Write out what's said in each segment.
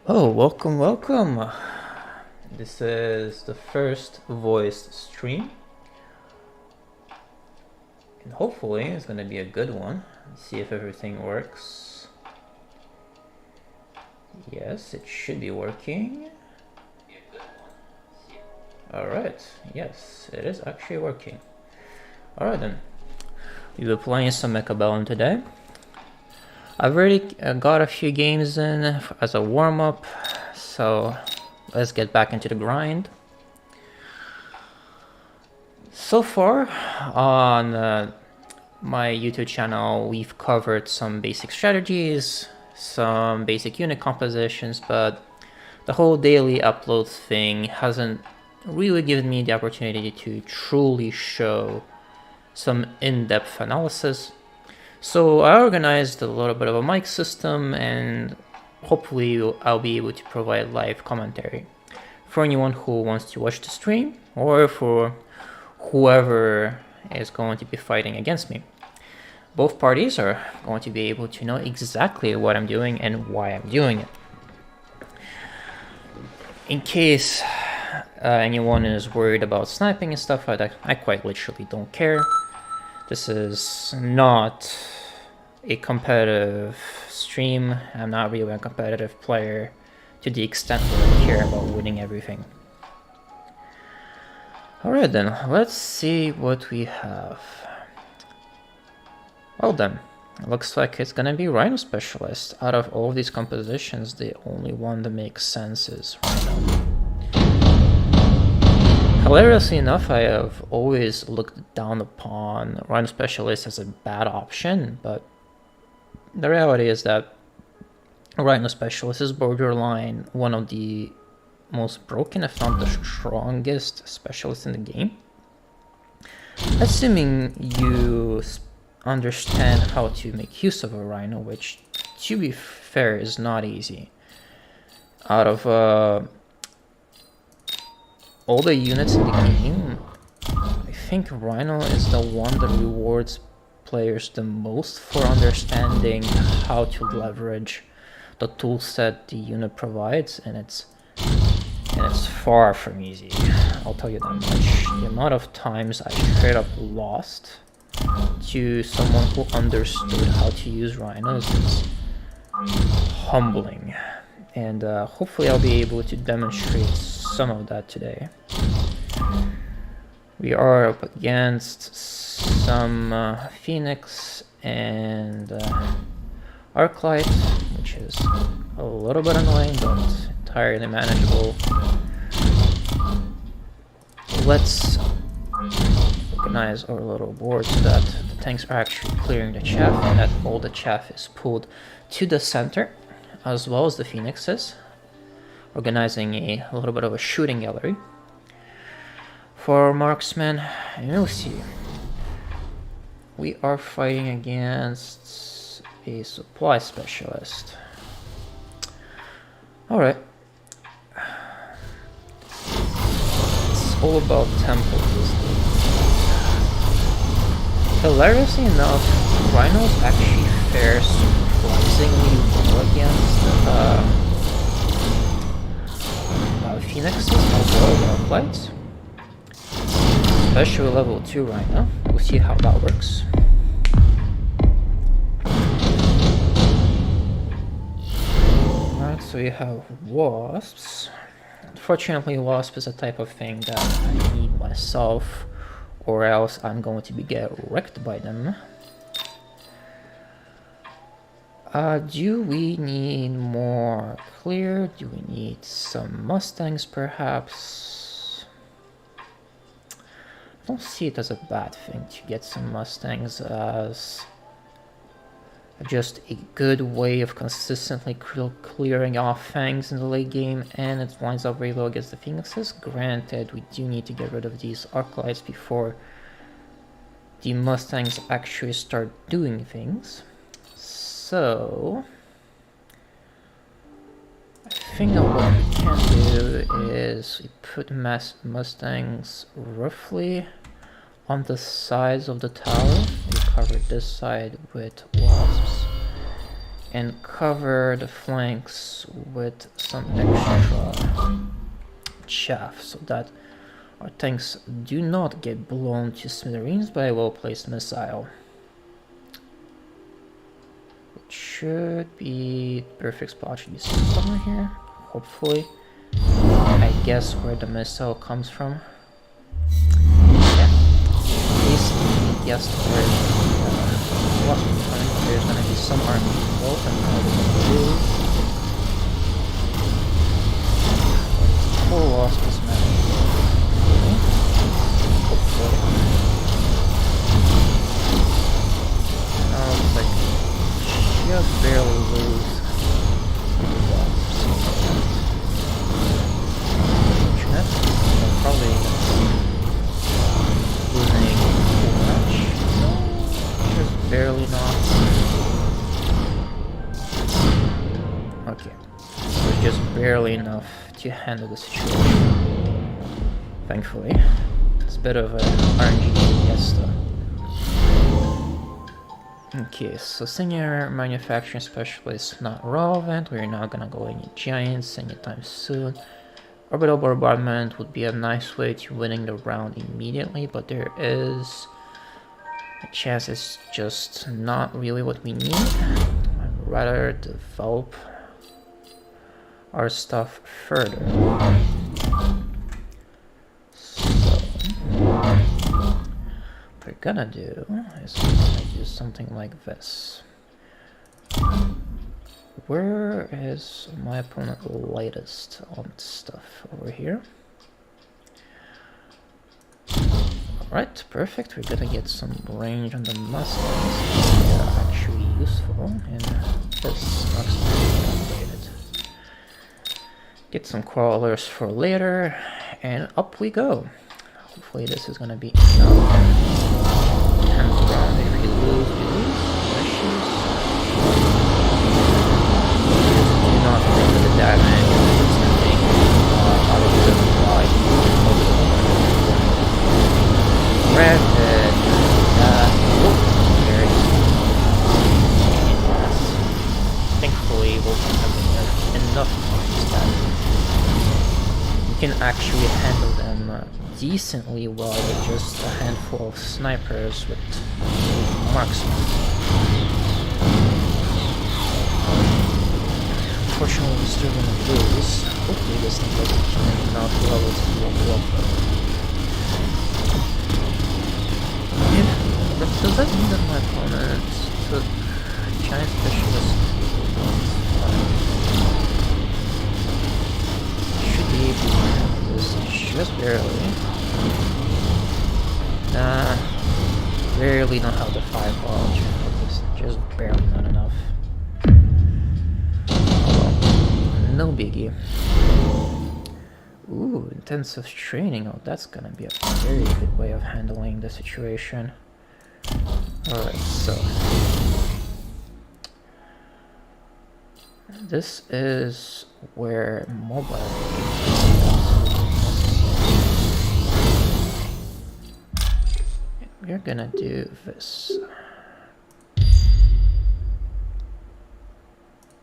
Oh, welcome, welcome. This is the first voiced stream, and hopefully it's gonna be a good one. Let's see if everything works. Yes, it should be working. Alright, yes, it is actually working. Alright then, we'll be playing some Mechabellum today. I've already got a few games in as a warm-up, so let's get back into the grind. So far on my YouTube channel, we've covered some basic strategies, some basic unit compositions, but the whole daily upload thing hasn't really given me the opportunity to truly show some in-depth analysis. So I organized a little bit of a mic system, and hopefully I'll be able to provide live commentary for anyone who wants to watch the stream, or for whoever is going to be fighting against me. Both parties are going to be able to know exactly what I'm doing and why I'm doing it. In case anyone is worried about sniping and stuff like that, I quite literally don't care. This is not a competitive stream. I'm not really a competitive player to the extent where I care about winning everything. Alright then, let's see what we have. Well then, it looks like it's gonna be Rhino Specialist. Out of all of these compositions, the only one that makes sense is Rhino. Hilariously enough, I have always looked down upon Rhino Specialist as a bad option, but the reality is that Rhino Specialist is borderline one of the most broken, if not the strongest specialists in the game. Assuming you understand how to make use of a Rhino, which, to be fair, is not easy. Out of all the units in the game, I think Rhino is the one that rewards players the most for understanding how to leverage the toolset the unit provides, and it's far from easy. I'll tell you that much. The amount of times I straight up lost to someone who understood how to use rhinos is humbling, and hopefully I'll be able to demonstrate some of that today. We are up against some Phoenix and Arclight, which is a little bit annoying but entirely manageable. Let's organize our little board so that the tanks are actually clearing the chaff, and that all the chaff is pulled to the center, as well as the Phoenixes, organizing a little bit of a shooting gallery for our marksmen. And you'll see, we are fighting against a supply specialist. Alright. It's all about tempo these days. Hilariously enough, Rhinos actually fare surprisingly well against Phoenixes as well as Arclights. Especially level 2 Rhino. We'll see how that works. Alright, so we have Wasps. Unfortunately, Wasp is a type of thing that I need myself, or else I'm going to get wrecked by them. Do we need more clear? Do we need some Mustangs perhaps? I don't see it as a bad thing to get some Mustangs, as just a good way of consistently clearing off Fangs in the late game, and it lines up very low against the Phoenixes. Granted, we do need to get rid of these Arclights before the Mustangs actually start doing things. So I think that what we can do is we put Mustangs roughly on the sides of the tower. We cover this side with Wasps, and cover the flanks with some extra chaff so that our tanks do not get blown to smithereens by a well-placed missile. It should be perfect spot, should be somewhere here, hopefully. I guess where the missile comes from. Yeah, at least guessed where it was coming. There's gonna be some army involved, and now we're gonna do full loss this match. Hopefully. Now it's like just barely lose. Probably losing too much. Just barely not. Okay. So just barely enough to handle the situation. Thankfully. It's a bit of a RNG fiesta. Okay, so senior manufacturing specialist not relevant. We're not gonna go any giants anytime soon. Orbital bombardment would be a nice way to winning the round immediately, but there is a chance it's just not really what we need. I'd rather develop our stuff further. So what we're gonna do is we're gonna do something like this. Where is my opponent lightest on stuff? Over here. Alright, perfect. We're gonna get some range on the Mustangs. They are actually useful in this upgraded. Get some crawlers for later, and up we go. Hopefully this is gonna be enough. Hands around, if we lose, we lose. Not the damage or something out of the light. Granted, very thankfully we'll have enough times that you can actually handle them decently well with just a handful of snipers with marksmen. Unfortunately, we're still gonna lose. Hopefully this thing doesn't turn enough level to be a blocker. Does that mean that my opponent took giant specialist? Should be able to handle this just barely. Nah, barely not how the fireball to handle this. Just barely not enough. No biggie. Ooh, intensive training. Oh, that's gonna be a very good way of handling the situation. Alright, so this is where mobile we're gonna do this.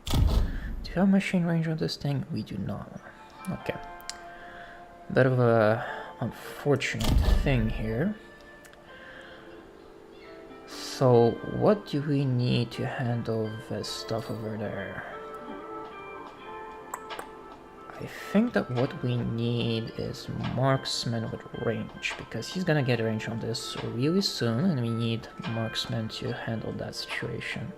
Do you have machine range on this thing? We do not. Okay. Bit of a unfortunate thing here. So what do we need to handle this stuff over there? I think that what we need is marksman with range, because he's gonna get range on this really soon, and we need marksman to handle that situation.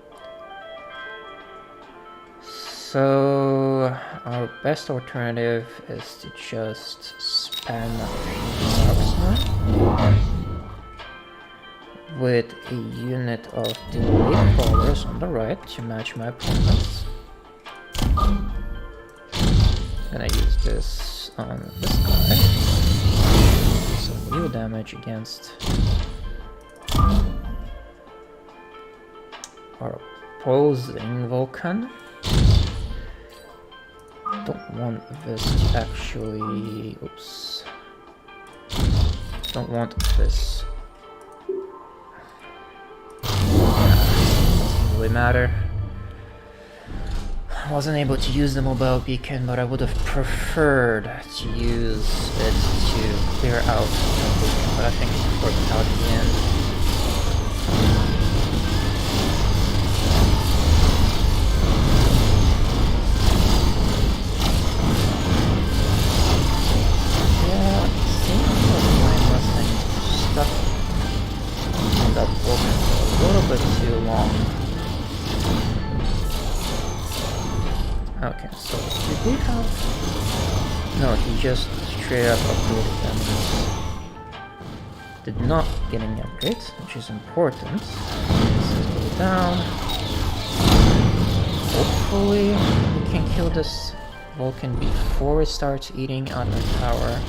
So our best alternative is to just spam marksman with a unit of delayed crawlers on the right to match my opponents. Gonna use this on this guy. Do some real damage against our opposing Vulcan. Don't want this to actually... oops. Don't want this. Doesn't really matter. wasn't able to use the mobile beacon, but I would have preferred to use it to clear out the beacon, but I think it worked out in the end. Yeah, it seems like my Mustang stuck on that Vulcan for a little bit too long. Okay, so did we have... No, he just straight up upgraded them. Did not get any upgrades, which is important. Let's go down. Hopefully we can kill this Vulcan before it starts eating out my tower.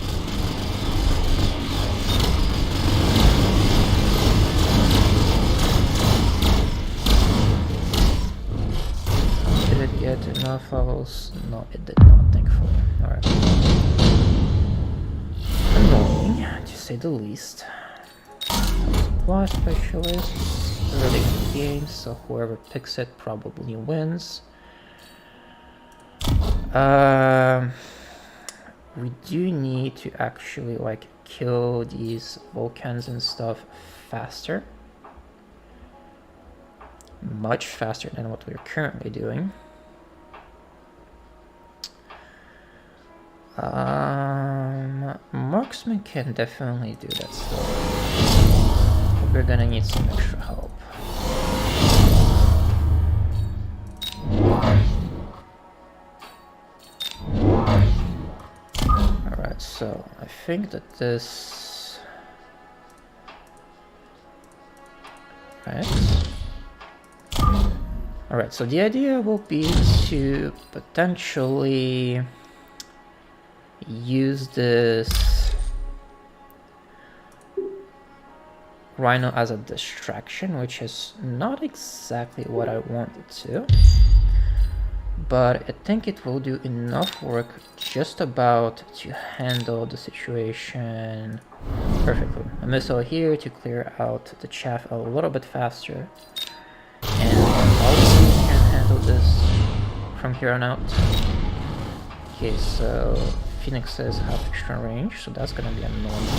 Did it get enough levels? No, it did not, thankfully. Alright. Annoying, to say the least. Supply specialist. Early game, so whoever picks it probably wins. We do need to actually like kill these Vulcans and stuff faster. Much faster than what we're currently doing. Marksman can definitely do that stuff. But we're gonna need some extra help. Alright, so I think that this... Right. Alright, so the idea will be to potentially use this Rhino as a distraction, which is not exactly what I wanted to, but I think it will do enough work just about to handle the situation perfectly. A missile here to clear out the chaff a little bit faster, and also can handle this from here on out. Okay, so Phoenixes have extra range, so that's gonna be annoying.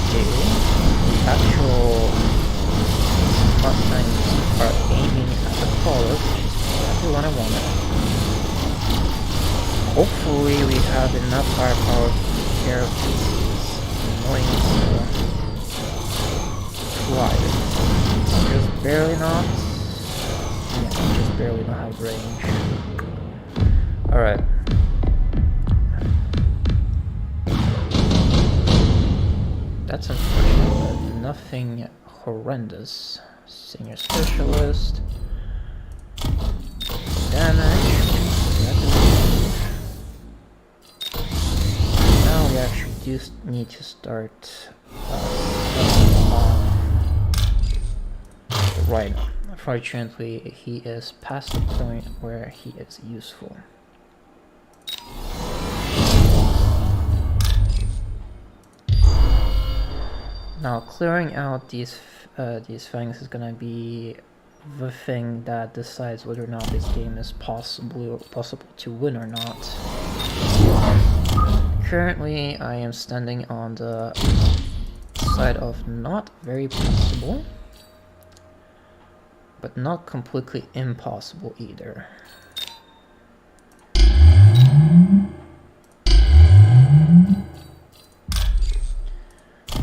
Okay, the actual Mustangs are aiming at the crawler, which is exactly what I wanted. Hopefully we have enough firepower to take care of these annoying flyers. Just barely not. Yeah, just barely not have range. Alright. That's unfortunate, but nothing horrendous. Senior specialist. Damage. Now we actually do need to start right now. Unfortunately, he is past the point where he is useful. Now, clearing out these fangs is gonna be the thing that decides whether or not this game is possible to win or not. Currently, I am standing on the side of not very possible, but not completely impossible either.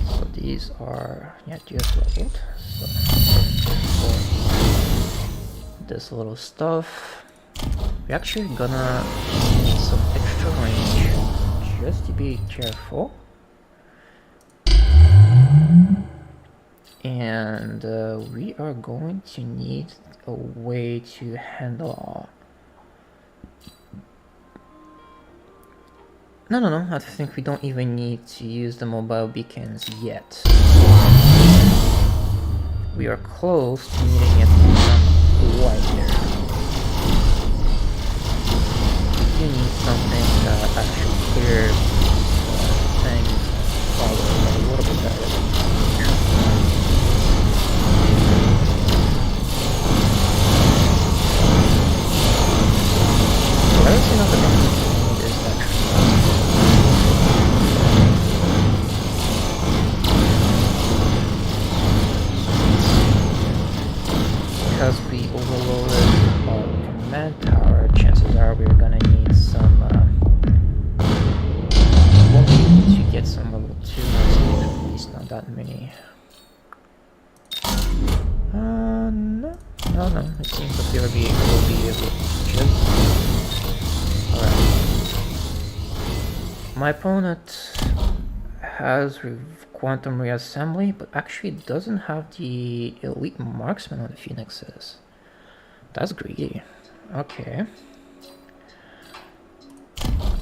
So these are, yeah, just leveled. So for this little stuff, we're actually gonna need some extra range, just to be careful. And we are going to need a way to handle... No, I think we don't even need to use the mobile beacons yet. We are close to needing it right there. You need something that actually clears things a little bit better. any... no. It seems that we will be able to just... Alright. My opponent has quantum reassembly, but actually doesn't have the elite marksman on the phoenixes. That's greedy. Okay.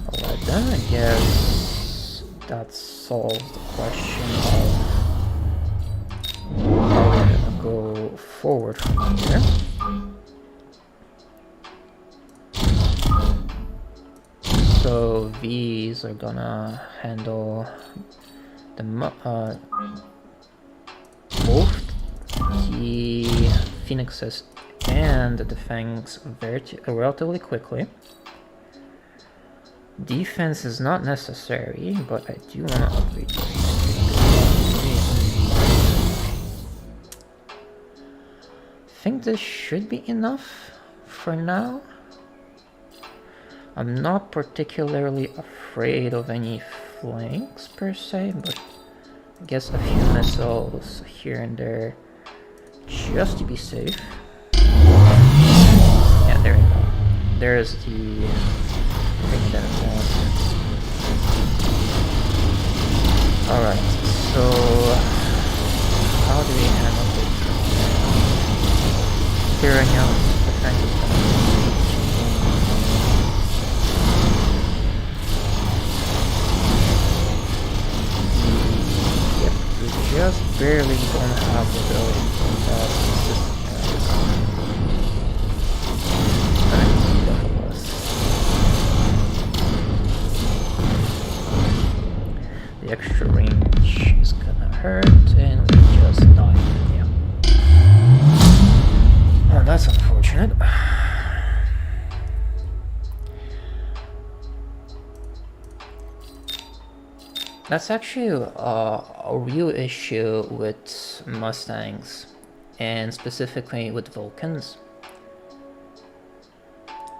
Alright then, I guess that solves the question of how we're gonna go forward from here. So these are gonna handle the both the phoenixes and the fangs relatively quickly. Defense is not necessary, but I do want to upgrade these. I think this should be enough for now. I'm not particularly afraid of any flanks per se, but I guess a few missiles here and there just to be safe. Yeah, there we go. There's the thing that I want. Alright, so how do we handle this? Clearing out the flanks. Just barely don't have the ability to the extra range is gonna hurt, and we just died. Yeah. Oh, that's unfortunate. That's actually a real issue with Mustangs, and specifically with Vulcans.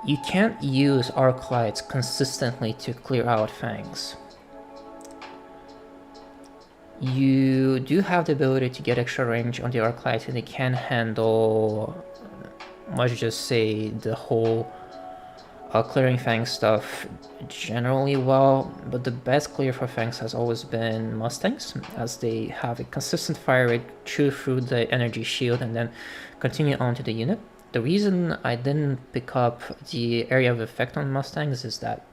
You can't use arc lights consistently to clear out fangs. You do have the ability to get extra range on the arc light, and they can handle, let's just say, the whole clearing fang stuff generally well, but the best clear for fangs has always been Mustangs, as they have a consistent fire rate through the energy shield and then continue on to the unit. The reason I didn't pick up the area of effect on Mustangs is that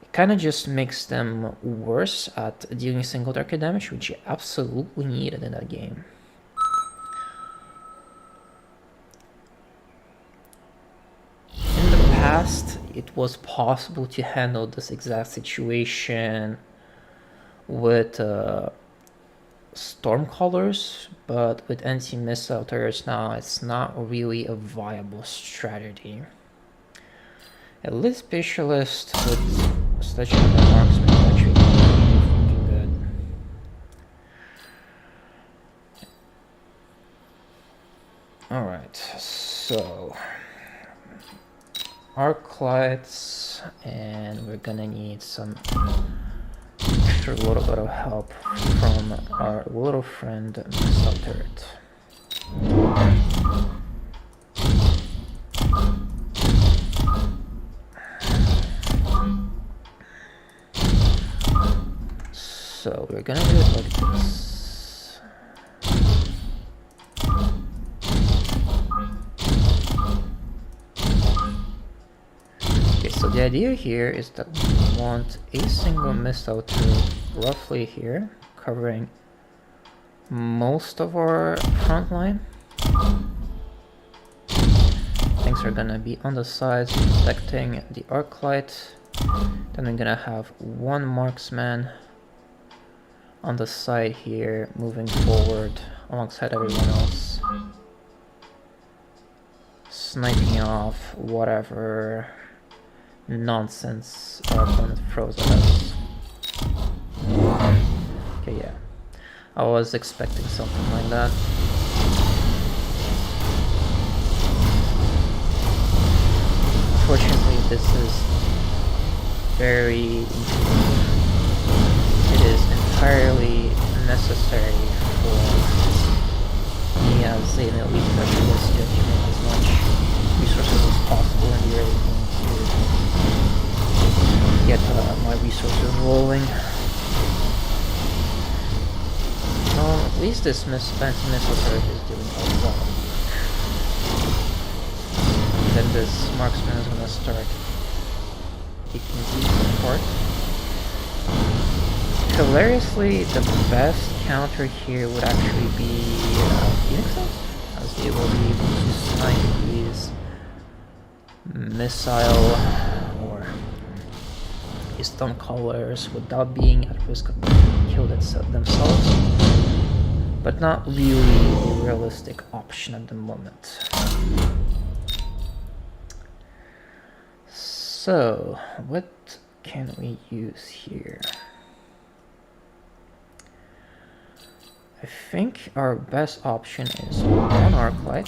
it kind of just makes them worse at dealing single target damage, which you absolutely needed in that game. Past, it was possible to handle this exact situation with Stormcallers, but with anti-missile turrets now, it's not really a viable strategy. At least Specialist with stationary marksman is actually fucking good. Alright, so arc lights, and we're gonna need some extra little bit of help from our little friend missile turret. So we're gonna do it like this. So the idea here is that we want a single missile to roughly here, covering most of our front line. Things are gonna be on the sides protecting the arc light. Then we're gonna have one marksman on the side here moving forward alongside everyone else, sniping off whatever nonsense our opponent throws at us. Okay, yeah. I was expecting something like that. Unfortunately, this is very... It is entirely necessary for me as an elite specialist to accumulate as much resources as possible in the early game to get my resources rolling. Well, at least this fancy missile turret is doing a lot of work. Then this marksman is gonna start taking these apart. Hilariously, the best counter here would actually be Phoenixes, as they will be able to snipe these missile or these stun callers without being at risk of being killed themselves, but not really a realistic option at the moment. So, what can we use here? I think our best option is one Arclight,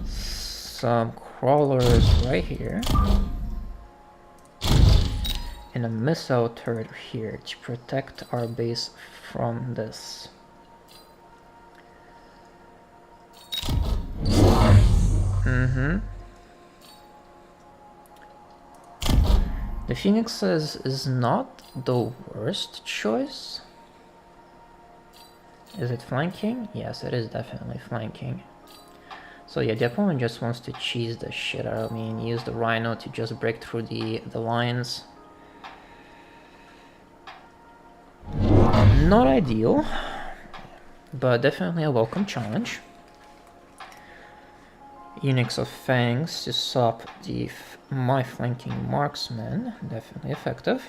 some crawlers right here, and a missile turret here to protect our base from this. The Phoenixes is not the worst choice. Is it flanking? Yes, it is definitely flanking. So yeah, the opponent just wants to cheese the shit out of me and use the Rhino to just break through the lines. Not ideal, but definitely a welcome challenge. Unix of Fangs to stop my flanking marksman, definitely effective.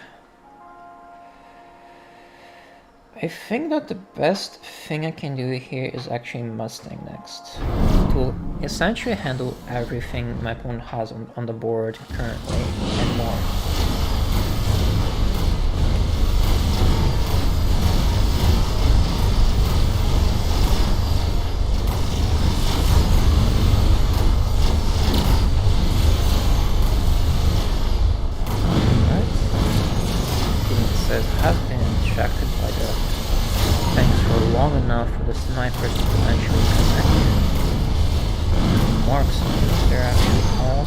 I think that the best thing I can do here is actually Mustang next, to essentially handle everything my opponent has on the board currently and more. Have been distracted by the tanks for long enough for the snipers to eventually connect. Marksmen, they're actually all.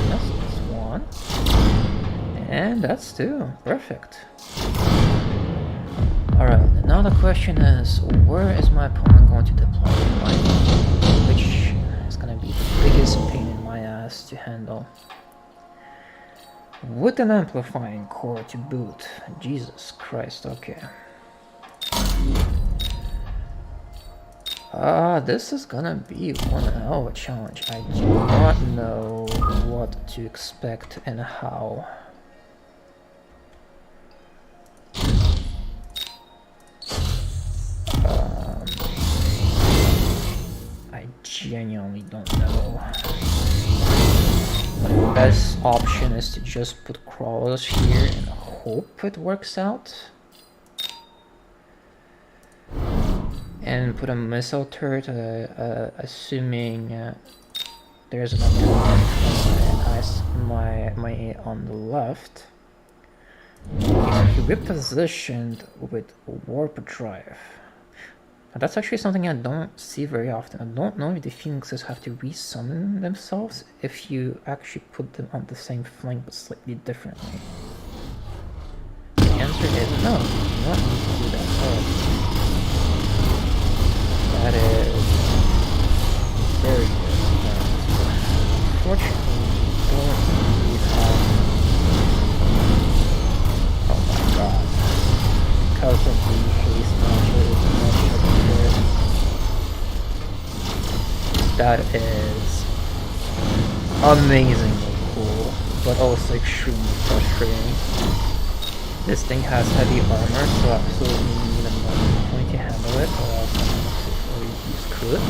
Yes, that's one. And that's two. Perfect. Alright, now the question is, where is my opponent going to deploy the Rhino? Which is going to be the biggest pain in my ass to handle. With an amplifying core to boot. Jesus Christ, okay. This is gonna be one hell of a challenge. I do not know what to expect and how. I genuinely don't know. The best option is to just put crawlers here and hope it works out. And put a missile turret, assuming there's an my on the left. Okay, so he repositioned with warp drive. Now that's actually something I don't see very often. I don't know if the Phoenixes have to resummon themselves if you actually put them on the same flank but slightly differently. The answer is no, you don't need to do that. That is very good. Unfortunately, we don't need oh my god. Because of the haste that is amazingly cool, but also extremely frustrating. This thing has heavy armor, so absolutely need a melting point to handle it, or else I'm gonna be screwed.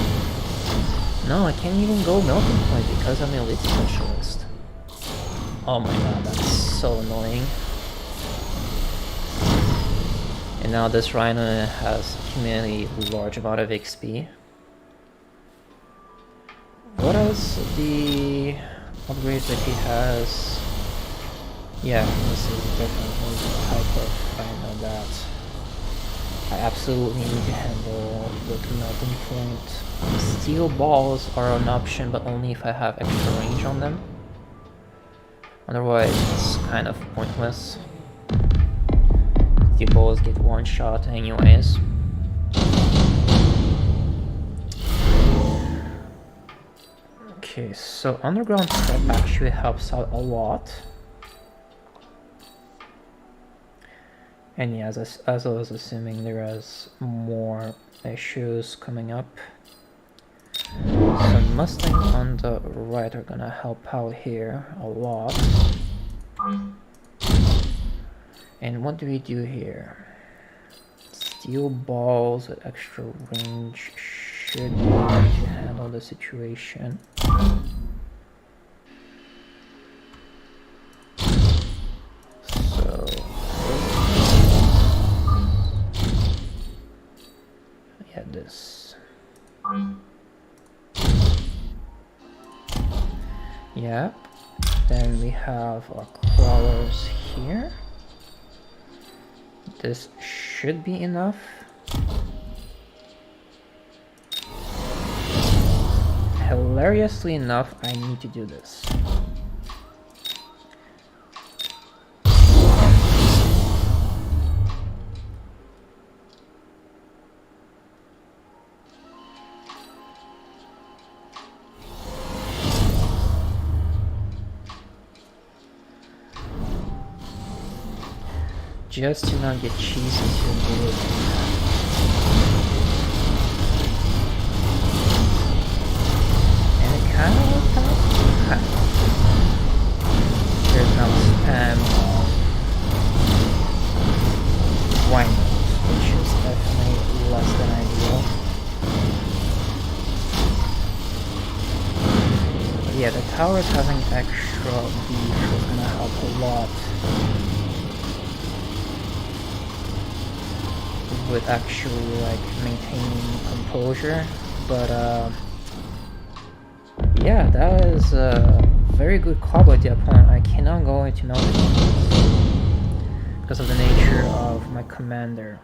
No, I can't even go melting point because I'm an elite specialist. Oh my god, that's so annoying. And now this Rhino has accumulated a large amount of XP. What else? The upgrades that he has. Yeah, this is definitely type of, I know that I absolutely need to handle the melting point. Steel balls are an option, but only if I have extra range on them. Otherwise, it's kind of pointless. Steel balls get one shot anyways. Okay, so underground trap actually helps out a lot. And yeah, as I was assuming, there is more issues coming up. So Mustang on the right are gonna help out here a lot. And what do we do here? Steel balls with extra range should be able to handle the situation. So yeah, this. Yep. Then we have our crawlers here. This should be enough. Hilariously enough, I need to do this. Just to not get cheesy too good. And it kind of worked out. There's now spam of winos, which is definitely less than ideal. But yeah, the towers having extra beef is gonna help a lot with actually like maintaining composure. But yeah, that is a very good call by the opponent. I cannot go into melting because of the nature of my commander.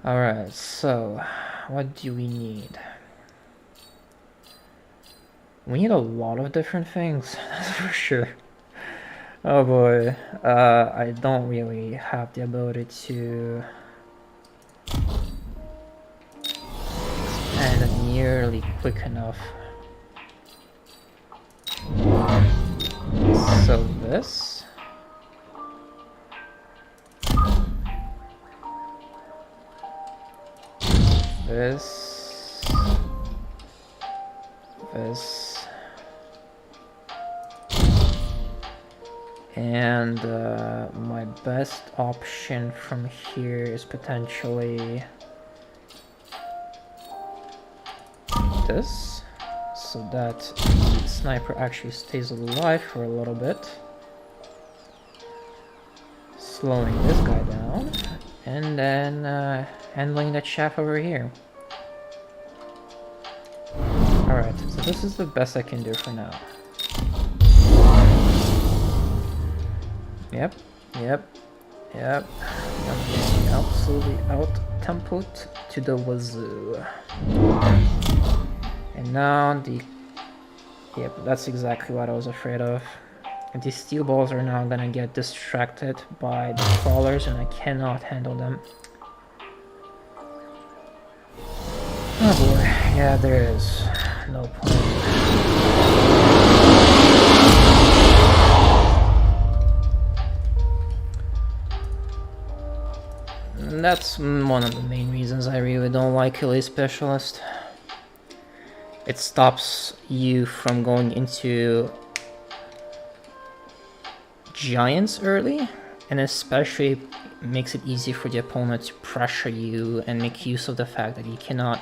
Alright, so what do we need? We need a lot of different things, that's for sure. Oh boy, I don't really have the ability to expand nearly quick enough. So this. This. And my best option from here is potentially this, so that the sniper actually stays alive for a little bit, slowing this guy down, and then handling that chaff over here. Alright, so this is the best I can do for now. Yep. I'm getting absolutely out-tempoed to the wazoo. And now the... Yep, that's exactly what I was afraid of. And these steel balls are now gonna get distracted by the crawlers and I cannot handle them. Oh boy, yeah, there is no point. That's one of the main reasons I really don't like Elite Specialist. It stops you from going into giants early, and especially makes it easy for the opponent to pressure you and make use of the fact that you cannot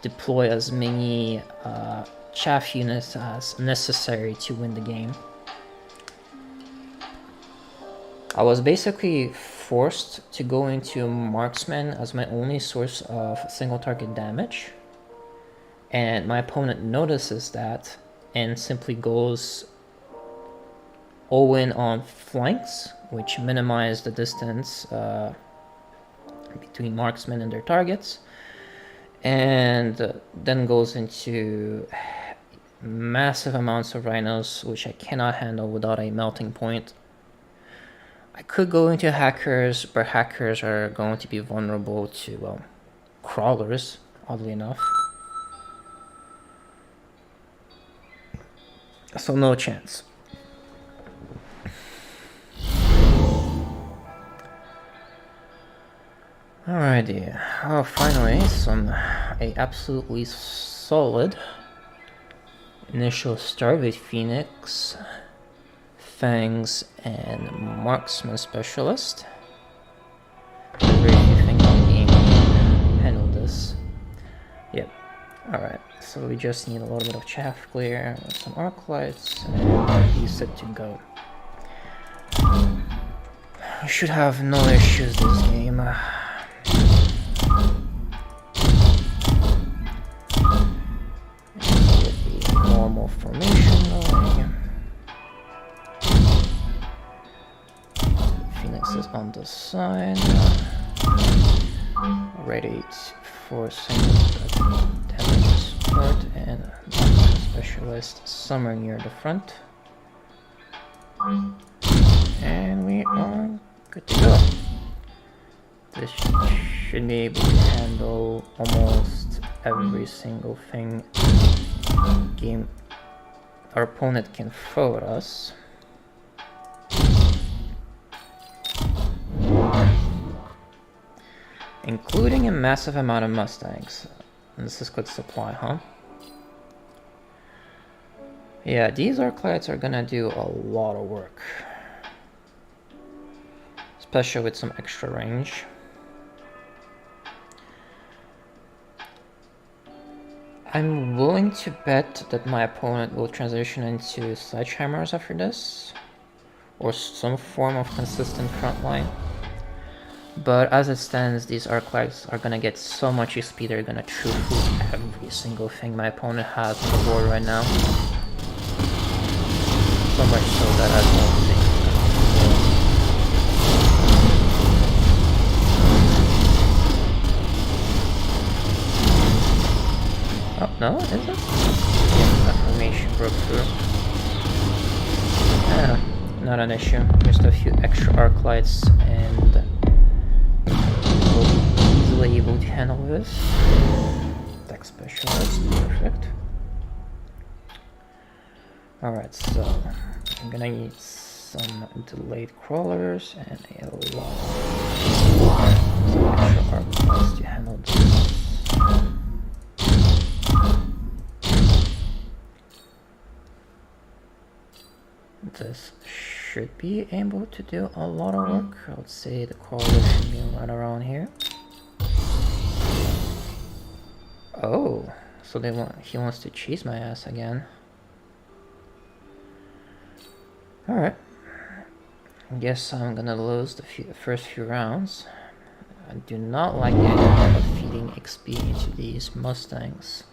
deploy as many chaff units as necessary to win the game. I was basically forced to go into marksman as my only source of single target damage, and my opponent notices that and simply goes all-in on flanks, which minimize the distance between marksmen and their targets, and then goes into massive amounts of rhinos, which I cannot handle without a melting point. I could go into hackers, but hackers are going to be vulnerable to, well, crawlers, oddly enough. So no chance. Alrighty, oh, finally a absolutely solid initial start with Phoenix, Fangs, and Marksman Specialist. I really think I'm being handle this. Yep. Alright, so we just need a little bit of chaff clear, some arc lights, and he's set to go. We should have no issues this game. Normal formation going. Phoenix is on the side, ready for some damage support, and Specialist somewhere near the front. And we are good to go. This should be able to handle almost every single thing game our opponent can throw at us. Including a massive amount of Mustangs. And this is good supply, huh? Yeah, these arc lights are gonna do a lot of work. Especially with some extra range. I'm willing to bet that my opponent will transition into sledgehammers after this, or some form of consistent front line. But as it stands, these arc lights are gonna get so much XP, they're gonna chew through every single thing my opponent has on the board right now. So much so that I don't think. Oh, no, is it? Yeah, that formation broke through. Yeah, not an issue. Just a few extra arc lights and we'll be easily able to handle this. Deck Specialist, perfect. Alright, so I'm gonna need some delayed crawlers and a lot of extra arc lights to handle this. This should be able to do a lot of work. I would say the crawler should be right around here. Oh, so he wants to chase my ass again. Alright. I guess I'm gonna lose the first few rounds. I do not like the idea of feeding XP into these Mustangs.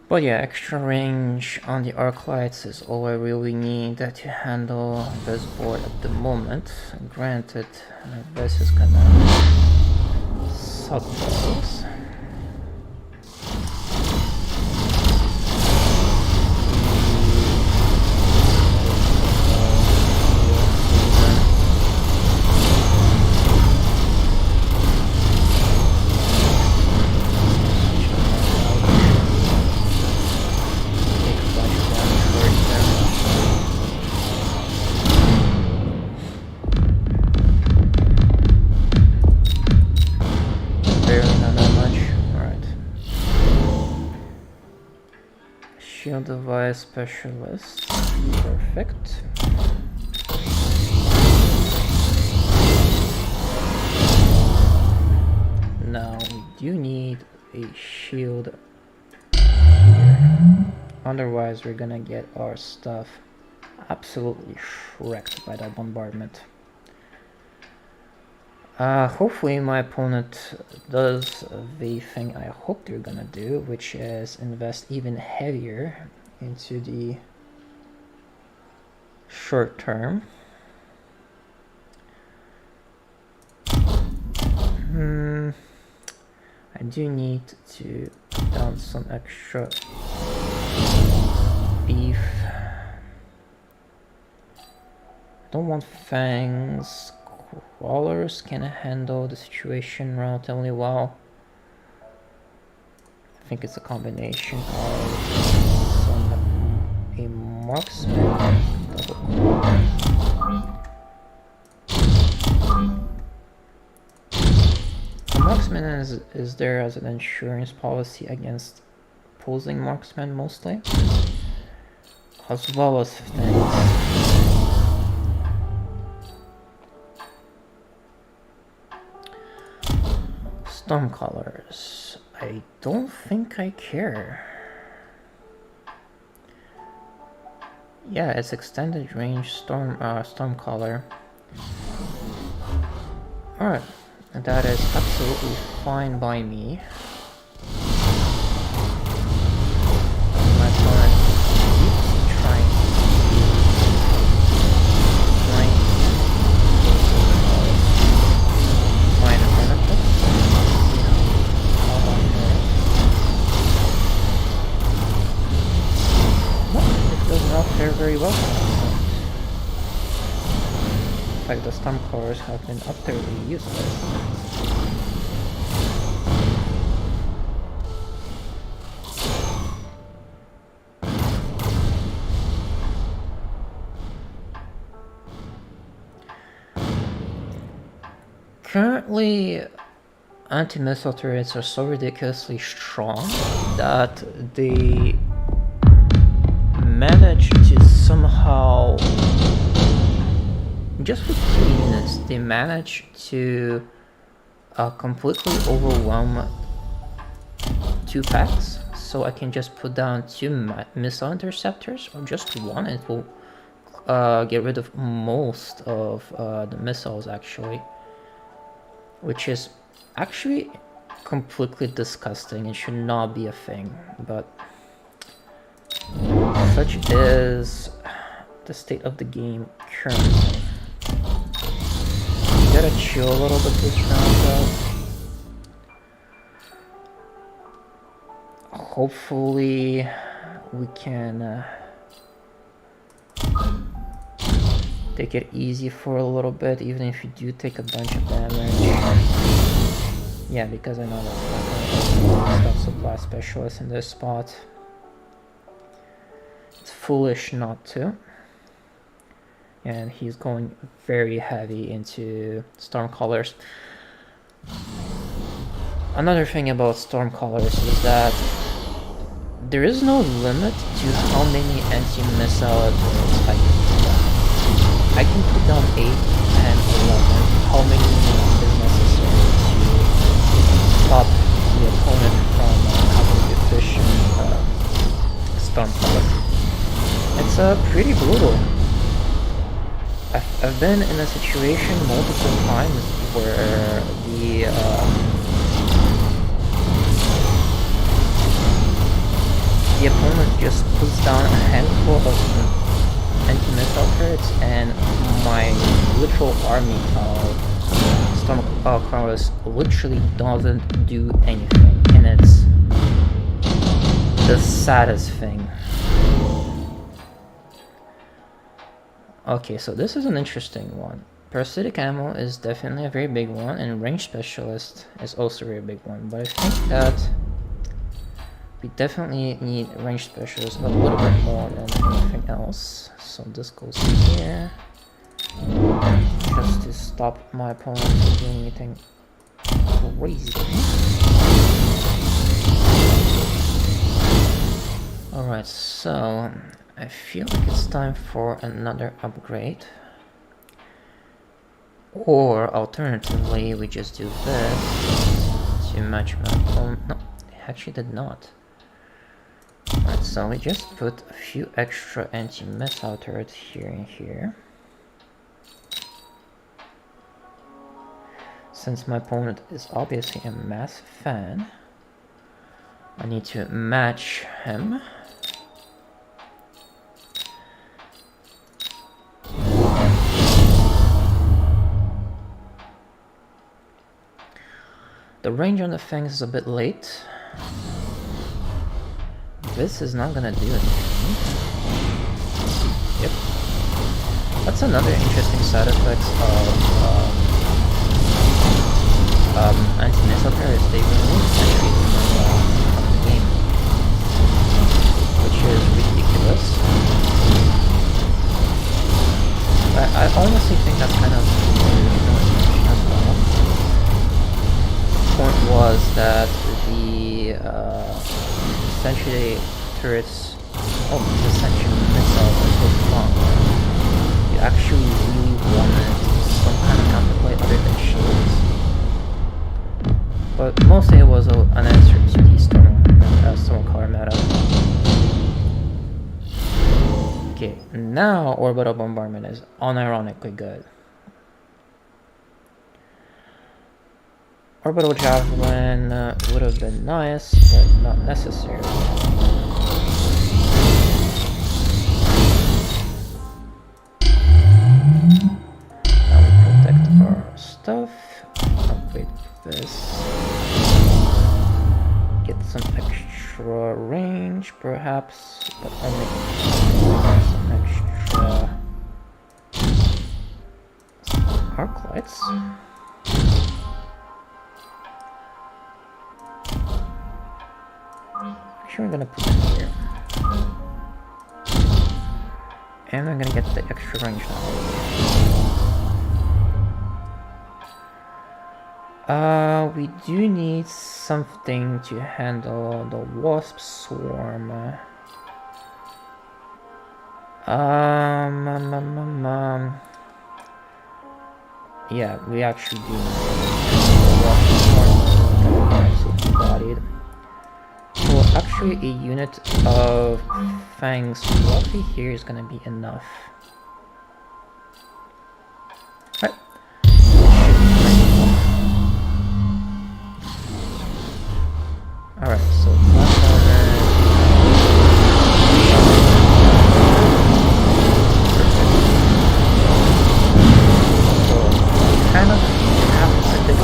But yeah, extra range on the arc lights is all I really need to handle this board at the moment. Granted, this is gonna suck balls. Shield device specialist, perfect. Now we do need a shield here. Otherwise we're gonna get our stuff absolutely wrecked by that bombardment. Hopefully my opponent does the thing I hope they're gonna do, which is invest even heavier into the short term. I do need to put down some extra beef. Don't want fangs. Crawlers can handle the situation relatively well. I think it's a combination of a marksman. The marksman is there as an insurance policy against opposing marksmen mostly, as well as things. Stormcallers. I don't think I care. Yeah, it's extended range Stormcaller. Alright, that is absolutely fine by me. My opponent keeps trying minor benefits. It does not fare very well. In fact, the Stormcallers have been utterly useless. Currently, anti-missile turrets are so ridiculously strong that they manage to somehow, just with 2 units, they manage to completely overwhelm 2 packs. So I can just put down 2 missile interceptors, or just 1, and it will get rid of most of the missiles actually. Which is actually completely disgusting and should not be a thing, but such is the state of the game currently. You gotta chill a little bit this round though. Hopefully we can take it easy for a little bit, even if you do take a bunch of damage. Yeah, because I know that stuff supply specialist in this spot. It's foolish not to. And he's going very heavy into Stormcallers. Another thing about Stormcallers is that there is no limit to how many anti-missile turrets I can put down. I can put down 8 and 11. How many is necessary to stop the opponent from having efficient Stormcaller? It's pretty brutal. I've been in a situation multiple times where the opponent just puts down a handful of anti-missile turrets and my literal army of Stormcallers literally doesn't do anything, and it's the saddest thing. Okay, so this is an interesting one. Parasitic ammo is definitely a very big one, and range specialist is also a very big one, but I think that we definitely need range specialists a little bit more than anything else. So this goes here, just to stop my opponent from doing anything crazy. Alright, so I feel like it's time for another upgrade. Or alternatively, we just do this to match my opponent. No, it actually did not. Alright, so we just put a few extra anti-missile turrets here and here. Since my opponent is obviously a massive fan, I need to match him. The range on the fangs is a bit late. This is not gonna do anything. Yep. That's another interesting side effect of anti-missile turrets. They remove sentries from the game, which is ridiculous. I honestly think that's kind of annoying as well. The point was that the sentry turrets, the sentry missiles are so strong. You actually really wanted some kind of counterplay other than shields. But mostly it was an answer to the storm color meta. Okay, now orbital bombardment is unironically good. Orbital javelin would have been nice, but not necessary. Now we protect our stuff. Upgrade this. Get some extra range, perhaps, but only some extra arc lights. We're gonna put it here, and we're gonna get the extra range now. We do need something to handle the wasp swarm. Yeah, we actually do need the wasp swarm. Absolutely bodied. So actually a unit of fangs roughly here is gonna be enough. Right. Alright, so last so kind of have to predict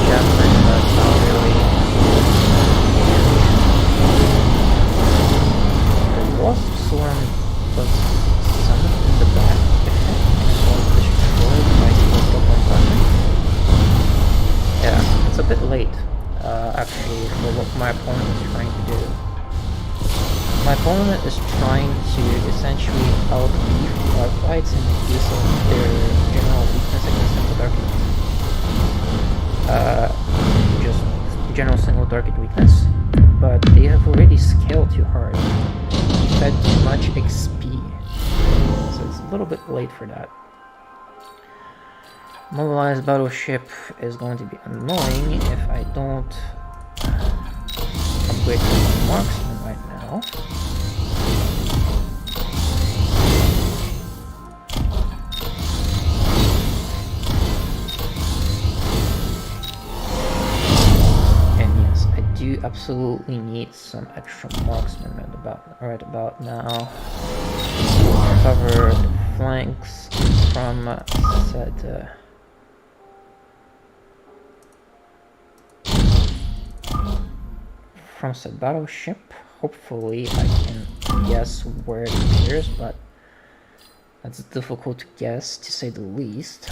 javelin, but not really. Wasp swarm was summoned in the back and was destroyed by the orbital bombardment. Yeah, it's a bit late, actually, for what my opponent is trying to do. My opponent is trying to essentially out-beef our fights and make use of their general weakness against single target. Just general single target weakness. But they have already scaled too hard. Fed too much XP, so it's a little bit late for that. Mobilized battleship is going to be annoying if I don't upgrade to marksman right now. Do absolutely need some extra marksmen right about now. Cover the flanks from said battleship. Hopefully I can guess where it appears, but that's difficult to guess, to say the least.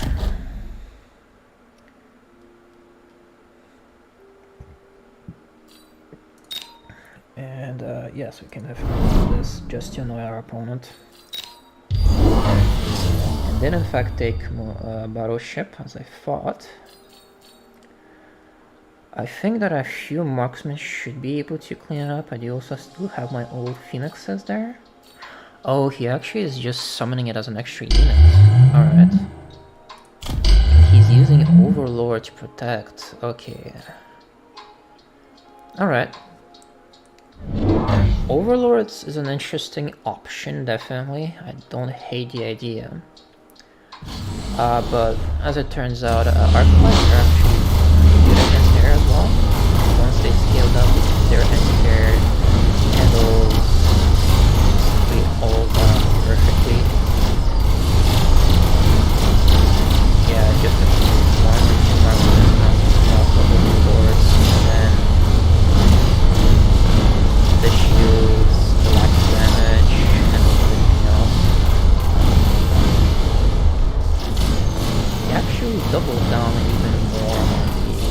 And yes, we can definitely do this just to annoy our opponent. And then in fact take battleship as I thought. I think that a few marksmen should be able to clean it up. I do also still have my old phoenixes there. Oh, he actually is just summoning it as an extra unit. Alright. He's using Overlord to protect. Okay. Alright. Overlords is an interesting option, definitely. I don't hate the idea. But as it turns out, Arclights are actually good against air as well. Once they scaled up, their anti-air handles basically all perfectly. Yeah, just a 1 or 2 marks off of overlords, and then the shields, the lack of damage, and everything else. He actually doubled down even more on the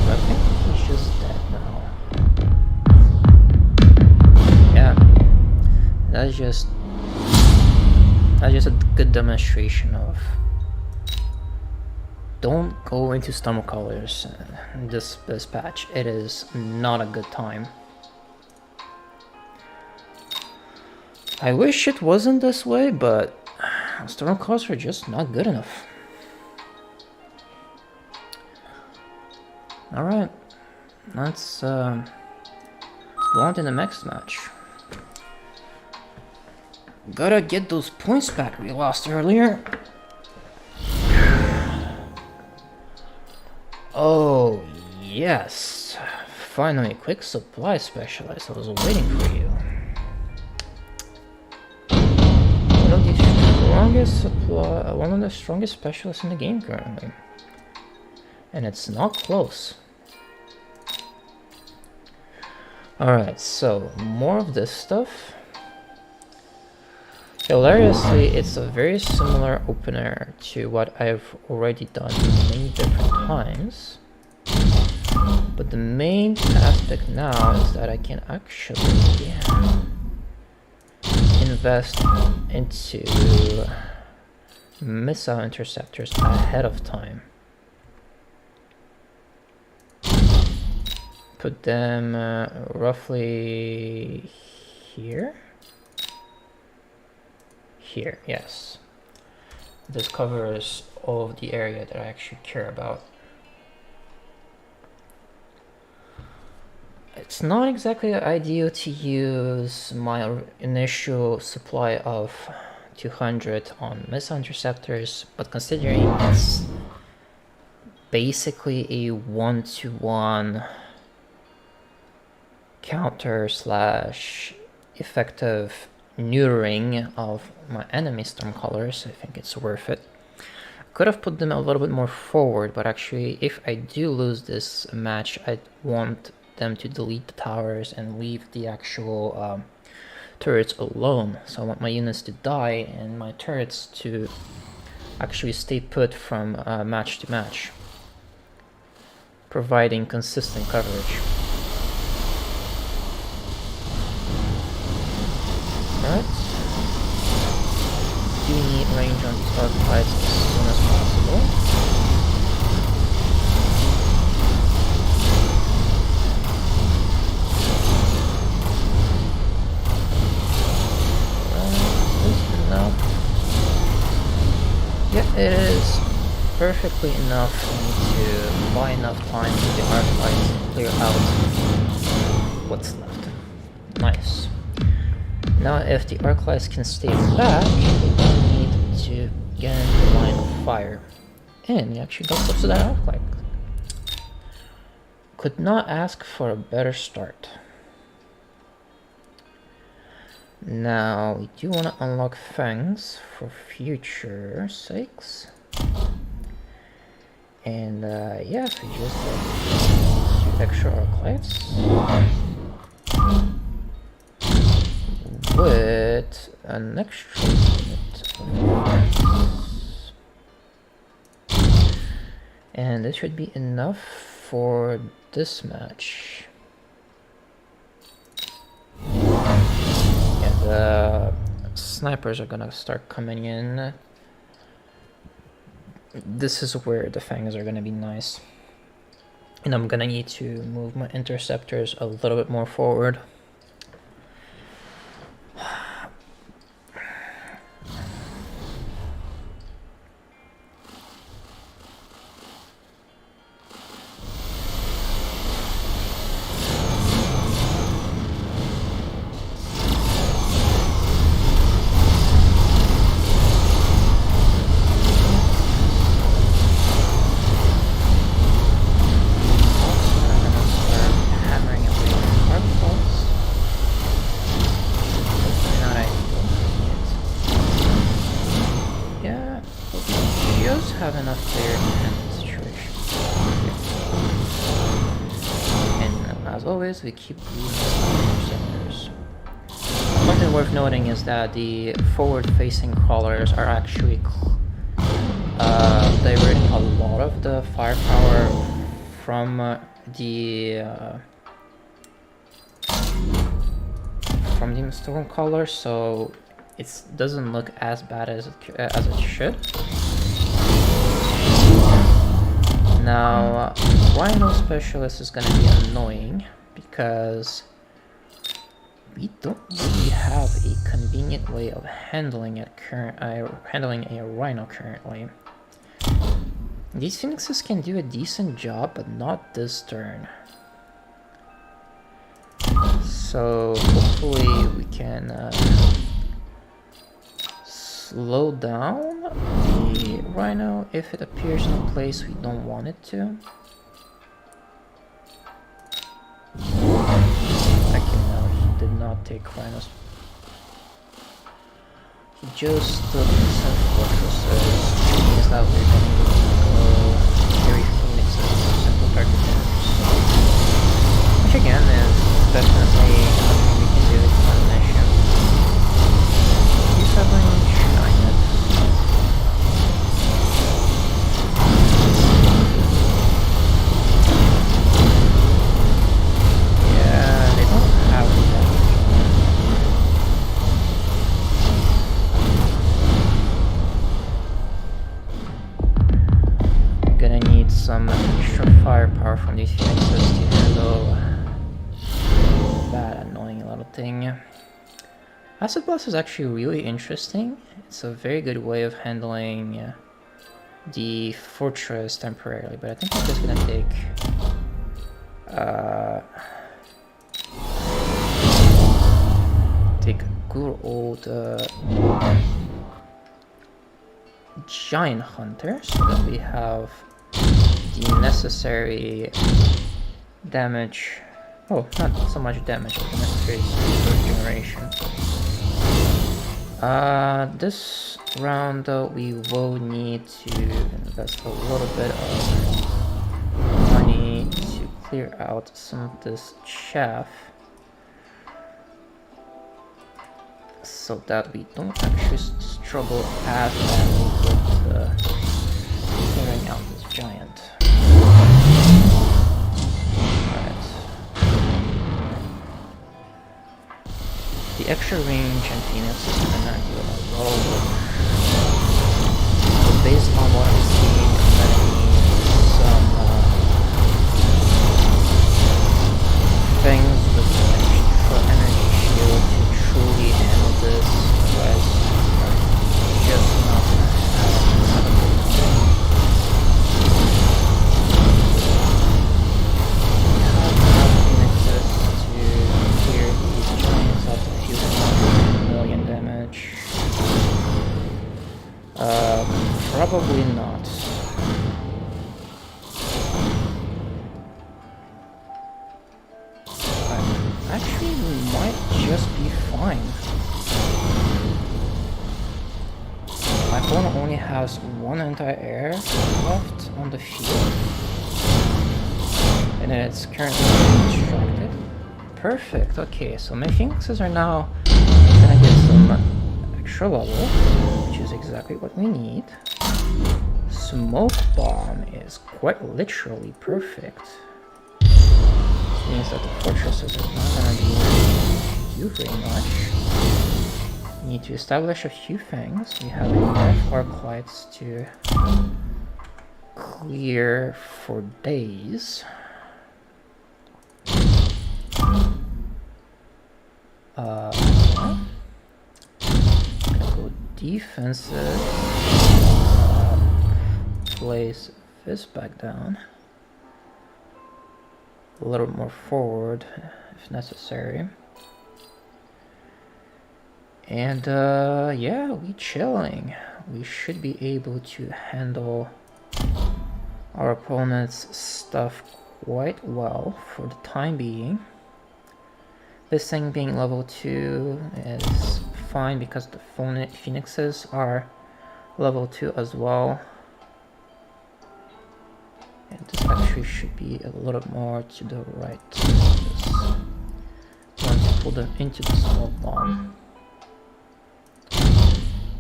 I think he's just dead now. Yeah. That's just a good demonstration of don't go into Storm Colors this patch. It is not a good time. I wish it wasn't this way, but Storm Colors are just not good enough. Alright, let's go on to the next match. Gotta get those points back we lost earlier. Oh, yes. Finally, quick supply specialist. I was waiting for you. One of the strongest specialists in the game currently. And it's not close. Alright, so more of this stuff. Hilariously, it's a very similar opener to what I've already done many different times. But the main aspect now is that I can actually invest into missile interceptors ahead of time. Put them roughly here. Here, yes. This covers all of the area that I actually care about. It's not exactly ideal to use my initial supply of 200 on missile interceptors, but considering it's basically a 1-to-1 counter slash effective neutering of my enemy Stormcallers, I think it's worth it. Could have put them a little bit more forward, but actually if I do lose this match, I want them to delete the towers and leave the actual turrets alone. So I want my units to die and my turrets to actually stay put from match to match, providing consistent coverage. Alright. Do need range on these archetypes as soon as possible. Is this enough? Yeah, it is perfectly enough for me to buy enough time for the archetypes to clear out what's left. Nice. Now if the Arclights can stay back, they don't need to get into the line of fire. And he actually got close to that Arclight. Could not ask for a better start. Now we do want to unlock Fangs for future sakes. And yeah, if we just like 2 extra Arclights. With an extra unit of defense. And this should be enough for this match. Yeah, the snipers are gonna start coming in. This is where the fangs are gonna be nice. And I'm gonna need to move my interceptors a little bit more forward. we just have enough player to handle the situation. And as always, we keep these sectors. Something worth noting is that the forward-facing crawlers are actually diverting a lot of the firepower from the storm crawler, so it doesn't look as bad as it should. Now, Rhino Specialist is going to be annoying because we don't really have a convenient way of handling a Rhino currently. These Phoenixes can do a decent job, but not this turn. So hopefully we can slow down the Rhino if it appears in a place we don't want it to. Okay, no, he did not take Rhinos. He just took some fortresses, which means that we're going to go carry Phoenixes for simple target damage. Which again is definitely something we can do with one mission. Use range, not yet. Yeah, they don't have that. We're gonna need some extra firepower from these Phoenixes to handle that annoying little thing. Acid Blast is actually really interesting. It's a very good way of handling the fortress temporarily, but I think I'm just gonna take a good old Giant Hunter so that we have the necessary damage. Oh, not so much damage, but the necessary resource generation. This round though, we will need to invest a little bit of money to clear out some of this chaff, so that we don't actually struggle as badly with clearing out this giant. The extra range and Phoenix is gonna do a lot of work. So based on what I'm seeing, I'm gonna need some things with an extra energy shield to truly handle this, otherwise I'm just not gonna have a good time. We have enough Phoenixes to clear these giants up. Million damage. Probably not. Actually, we might just be fine. My opponent only has one anti-air left on the field, and it's currently distracted. Perfect. Okay, so my Phoenixes are now gonna get some extra level, which is exactly what we need. Smoke bomb is quite literally perfect. Which means that the fortresses are not gonna be do very much. We need to establish a few things. We have enough arc lights to clear for days. Gonna go defensive. Place this back down. A little more forward if necessary. And yeah, we chilling. We should be able to handle our opponent's stuff quite well for the time being. This thing being level 2 is fine because the Phoenixes are level 2 as well. And this actually should be a little more to the right. We want to pull them into the smoke bomb.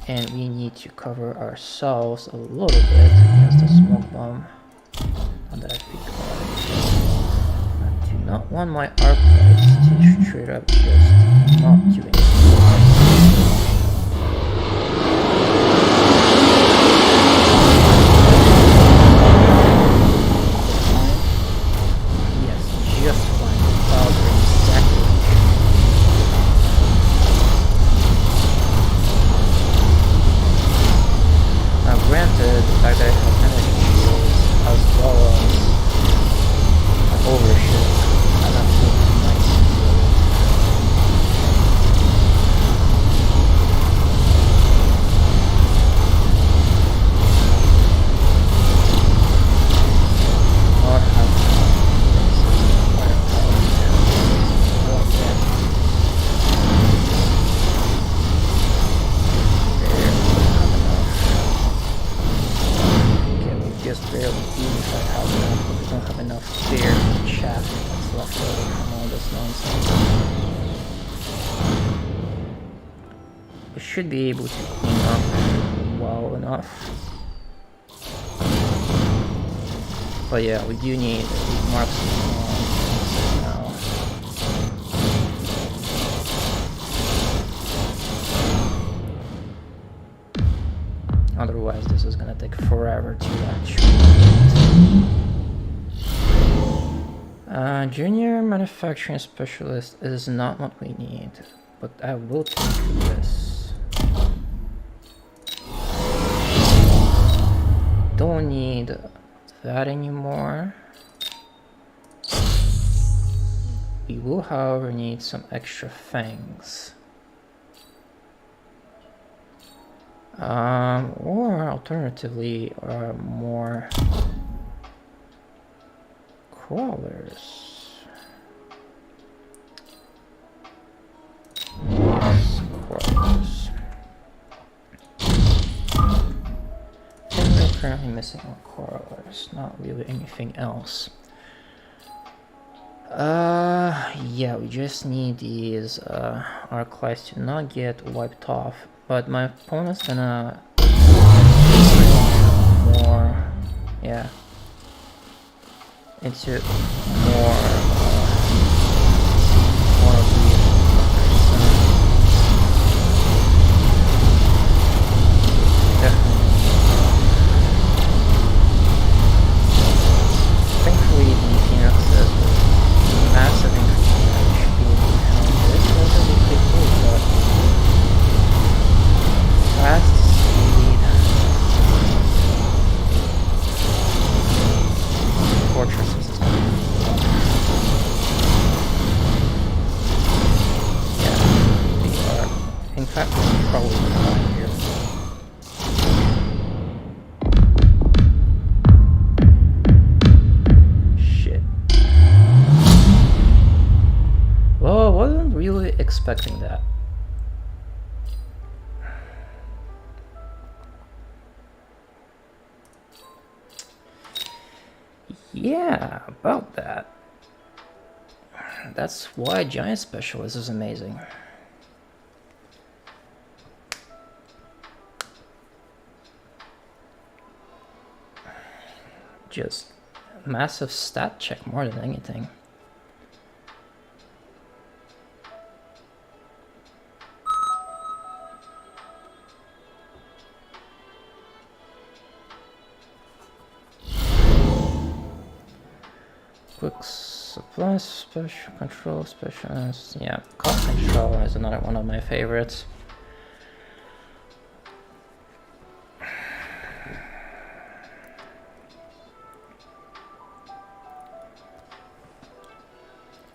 And we need to cover ourselves a little bit against the smoke bomb. Now that I think about it. I do not want my arc lights to straight up just not do anything. Should be able to clean up well enough. But yeah, we do need these marks now. Otherwise, this is gonna take forever to actually. Junior manufacturing specialist is not what we need, but I will take this. Don't need that anymore. We will, however, need some extra fangs. Or alternatively, more crawlers. Yes, crawlers. Currently missing on crawlers, not really anything else. Yeah, we just need these arc lights to not get wiped off, but my opponent's gonna more, yeah, into more of these. Definitely. Thankfully, the Phoenixes with massive increase should be able to handle this relatively quickly, but fast speed, fortresses is going to be yeah, we are. In fact, we're probably fine here. Well, I wasn't really expecting that. Yeah, about that. That's why Giant Specialist is amazing. Just massive stat check more than anything. Quick supply, special control, specialist. Yeah, cost control is another one of my favorites.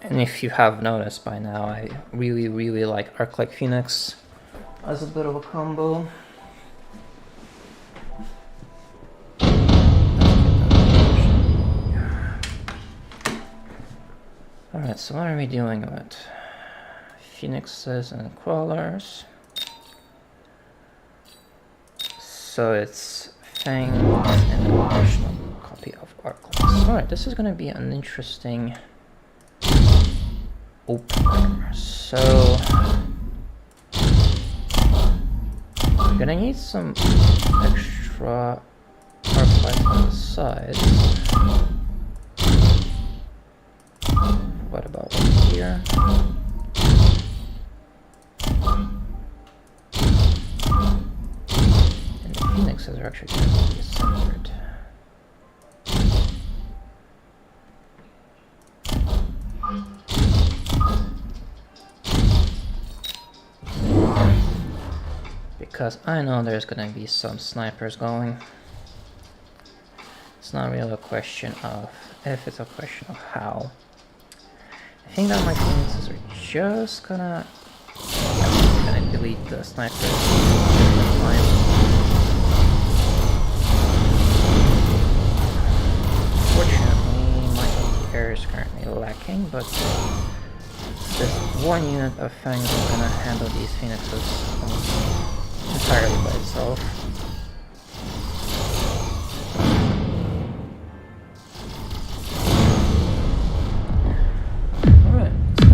And if you have noticed by now, I really like Arc-like Phoenix as a bit of a combo. Alright, so what are we doing with Phoenixes and Crawlers? So it's Fang and an additional copy of our class. Alright, this is gonna be an interesting opener. So we're gonna need some extra arc light on the side. What about over here? And the phoenixes are actually going to be centered. Because I know there's going to be some snipers going. It's not really a question of if, it's a question of how. I think that my phoenixes are just gonna delete the snipers. Fortunately, my anti-air is currently lacking, but this one unit of Fangs is gonna handle these phoenixes entirely by itself.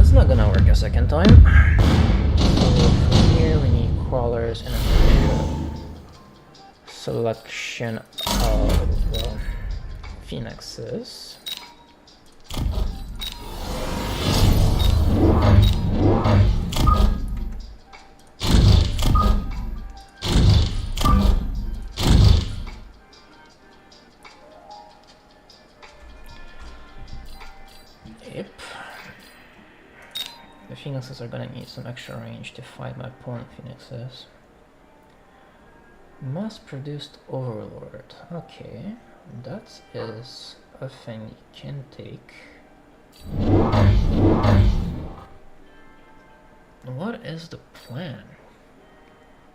It's not gonna work a second time. So from here we need crawlers and a selection of phoenixes. Yep. The phoenixes are gonna need some extra range to fight my opponent phoenixes. Mass-produced overlord. Okay, that is a thing you can take. What is the plan?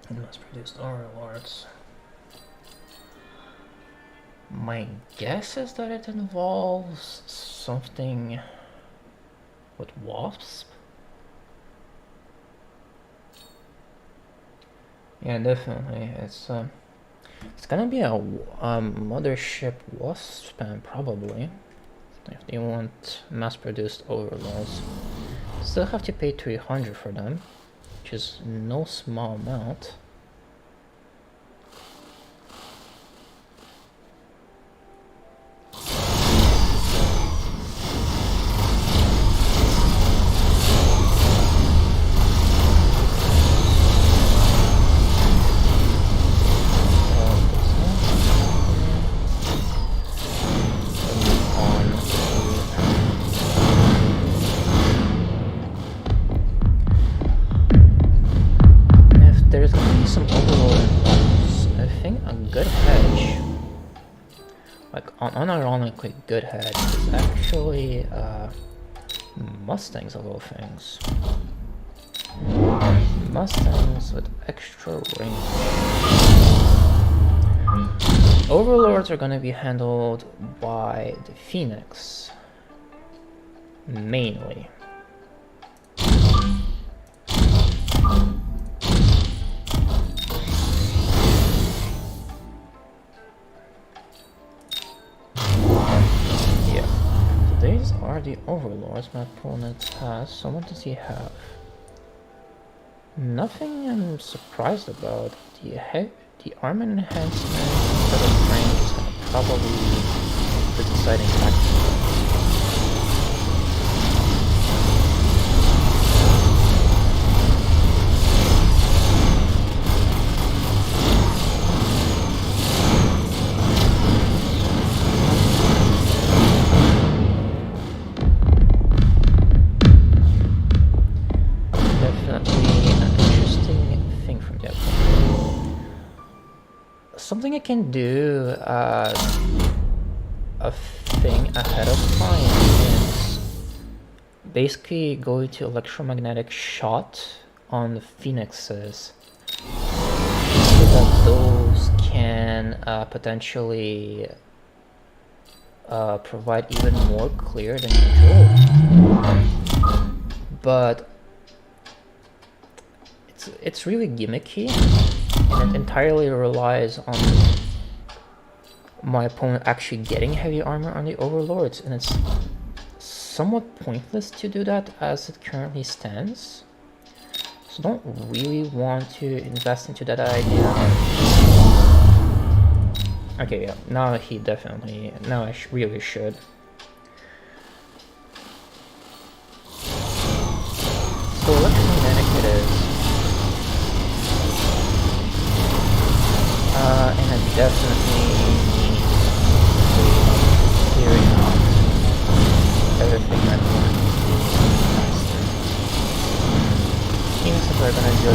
Mass-produced overlords. My guess is that it involves something with wasp. Yeah, definitely. It's gonna be a mothership wasp spam probably, if they want mass-produced overlords. Still have to pay 300 for them, which is no small amount. Unironically good hedge is actually Mustangs of all things. Mustangs with extra range. Overlords are gonna be handled by the Phoenix mainly. These are the overlords my opponent has. So what does he have? Nothing I'm surprised about. The armor enhancement instead of range is gonna probably be the deciding factor. Something I can do a thing ahead of time is basically go to electromagnetic shot on the phoenixes so that those can potentially provide even more clear than usual. But it's really gimmicky. and it entirely relies on my opponent actually getting heavy armor on the overlords, and it's somewhat pointless to do that as it currently stands. So don't really want to invest into that idea. Okay, yeah, now he definitely, now I really should. So electromagnetic it is. And I definitely need to clearing out everything I want to do faster. Seems like we're gonna do a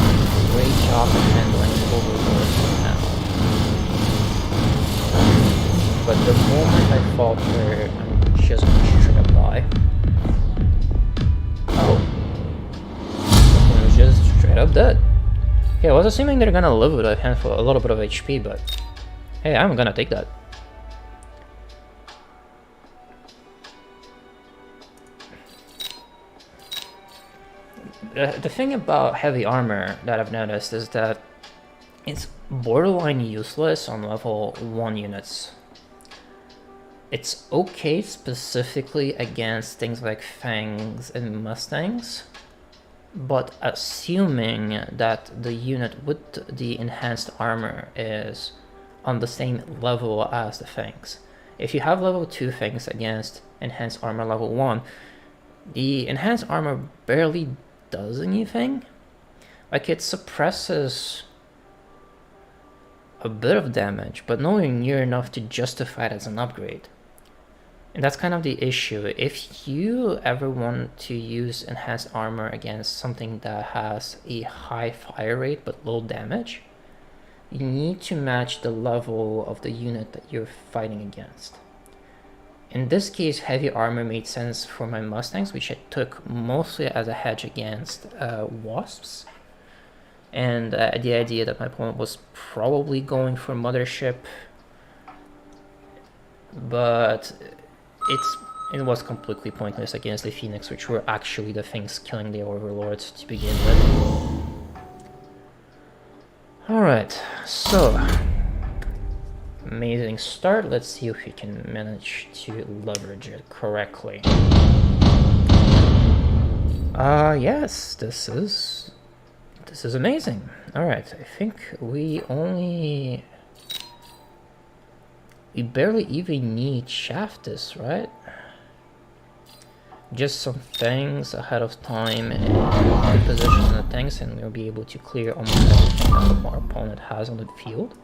great job of handling overlords now. But the moment I falter, I'm just gonna straight up die. Oh. I was just straight up dead. Okay, I was assuming they're gonna live with a handful, a little bit of HP, but hey, I'm gonna take that. The thing about heavy armor that I've noticed is that it's borderline useless on level 1 units. It's okay specifically against things like Fangs and Mustangs, but assuming that the unit with the enhanced armor is on the same level as the Fangs. If you have level 2 Fangs against enhanced armor level 1, the enhanced armor barely does anything. Like, it suppresses a bit of damage, but nowhere near enough to justify it as an upgrade. And that's kind of the issue. If you ever want to use enhanced armor against something that has a high fire rate but low damage, you need to match the level of the unit that you're fighting against. In this case, heavy armor made sense for my Mustangs, which I took mostly as a hedge against wasps. And the idea that my opponent was probably going for Mothership, but it was completely pointless against the Phoenix, which were actually the things killing the Overlords to begin with. Alright, so amazing start. Let's see if we can manage to leverage it correctly. Yes, this is amazing. Alright, I think we barely even need Shaftus, right? Just some things ahead of time and good position on the tanks, and we'll be able to clear almost everything that our opponent has on the field.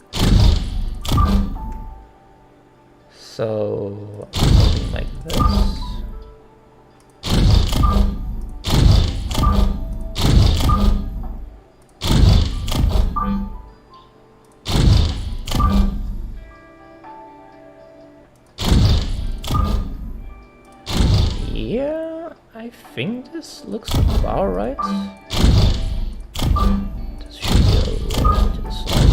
So something like this. Yeah, I think this looks about right. This should be a little to the side.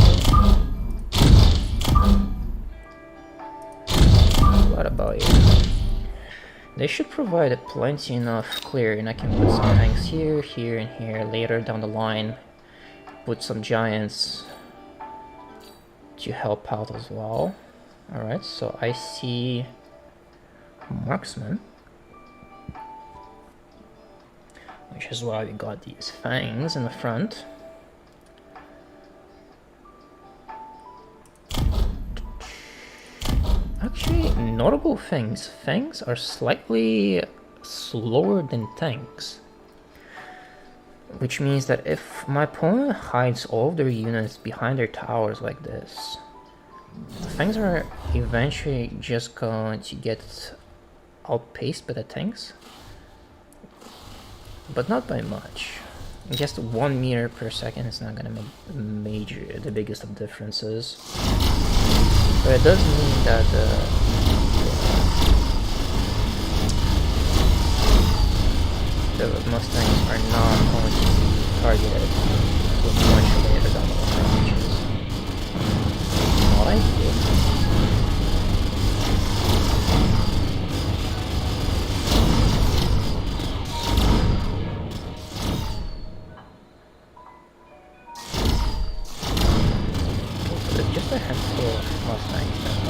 What about you? They should provide plenty enough clearing. I can put some tanks here, here, and here. Later down the line, put some giants to help out as well. Alright, so I see marksman, which is why we got these fangs in the front. Actually, notable things. Fangs are slightly slower than tanks, which means that if my opponent hides all of their units behind their towers like this, Fangs are eventually just going to get outpaced by the tanks, but not by much. Just 1 meter per second is not going to make the biggest of differences, but it does mean that the Mustangs are not going to be targeted until much later down the line, which is not ideal.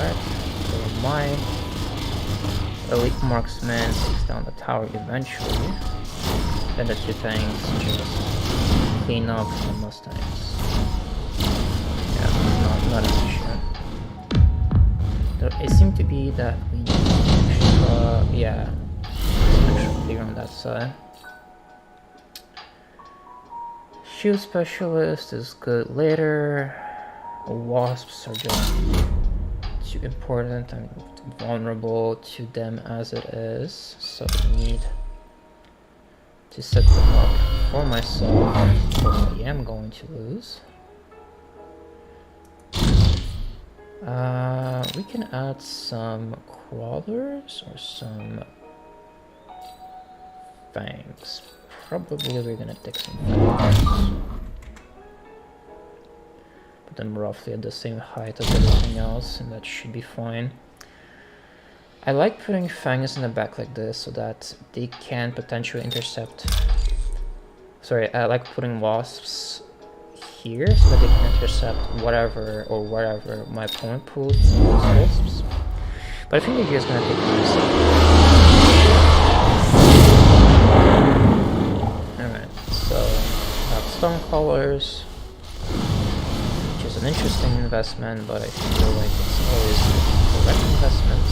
Alright, so my elite marksman takes down the tower eventually. Then the two tanks just clean up the Mustangs. Yeah, not an issue. Though it seemed to be that we need yeah, extra clear on that side. Shield specialist is good later. Wasps are just too important and vulnerable to them as it is, so I need to set them up for myself, but I am going to lose. We can add some crawlers or some fangs. Probably we're gonna take some fangs. Put them roughly at the same height as everything else, and that should be fine. I like putting fangs in the back like this so that they can potentially intercept. Sorry, I like putting wasps here so that they can intercept whatever or wherever my opponent puts those wasps. But I think they're just gonna take them. Alright, so I have stone crawlers, which is an interesting investment, but I feel like it's always the correct investment.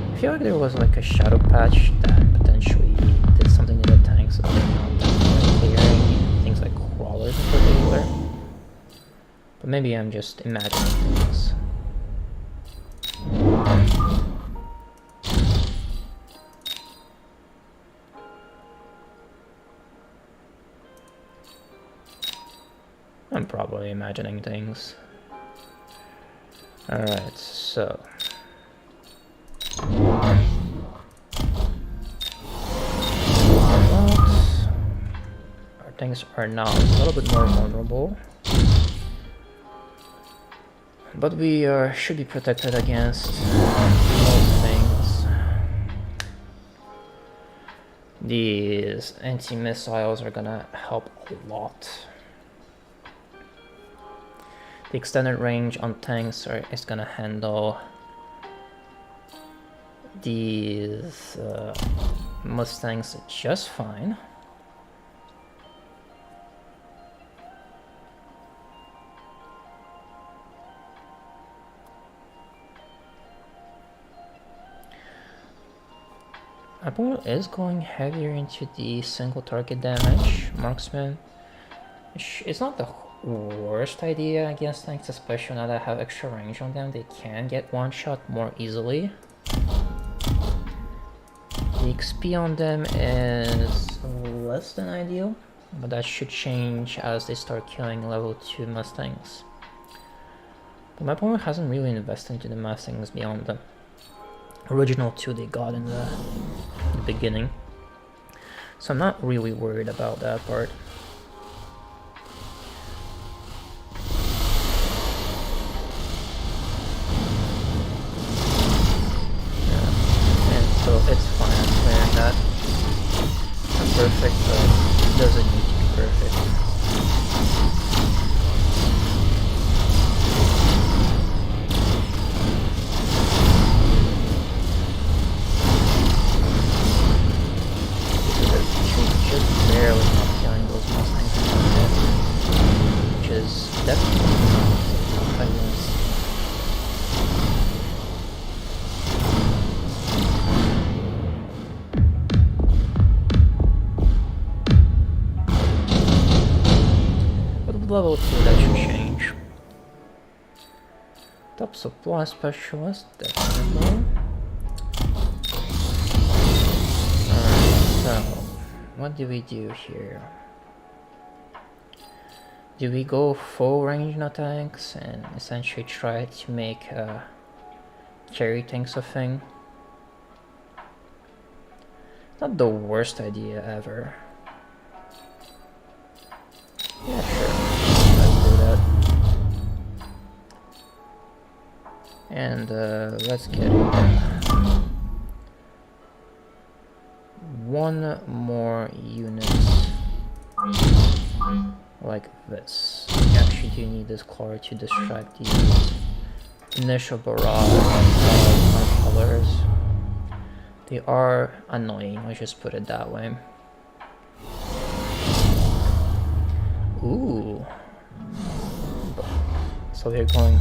I feel like there was like a shadow patch that potentially did something to the tanks, so they're not that clearing things like crawlers in particular. But maybe I'm just imagining things. I'm probably imagining things. Alright, so our things are now a little bit more vulnerable, but we should be protected against most things. These anti-missiles are gonna help a lot. The extended range on tanks is gonna handle these Mustangs just fine. My opponent is going heavier into the single target damage marksman. It's not the worst idea against tanks, especially now that I have extra range on them. They can get one shot more easily. The XP on them is less than ideal, but that should change as they start killing level 2 Mustangs. But my opponent hasn't really invested into the Mustangs beyond the original 2 they got in the beginning, so I'm not really worried about that part. So it's fine, I'm clearing that. Not perfect, but it doesn't need to be perfect. Just barely not killing those Mustangs in one hit, which is definitely not a miss. Level 2, that should change. Top supply specialist, definitely. So what do we do here? Do we go full range no tanks and essentially try to make carry tanks a thing? Not the worst idea ever. Yeah, sure. Let's do that. And let's get one more unit like this. You actually do need this color to distract the initial barrage of colors. They are annoying, let's just put it that way. Ooh. So they're going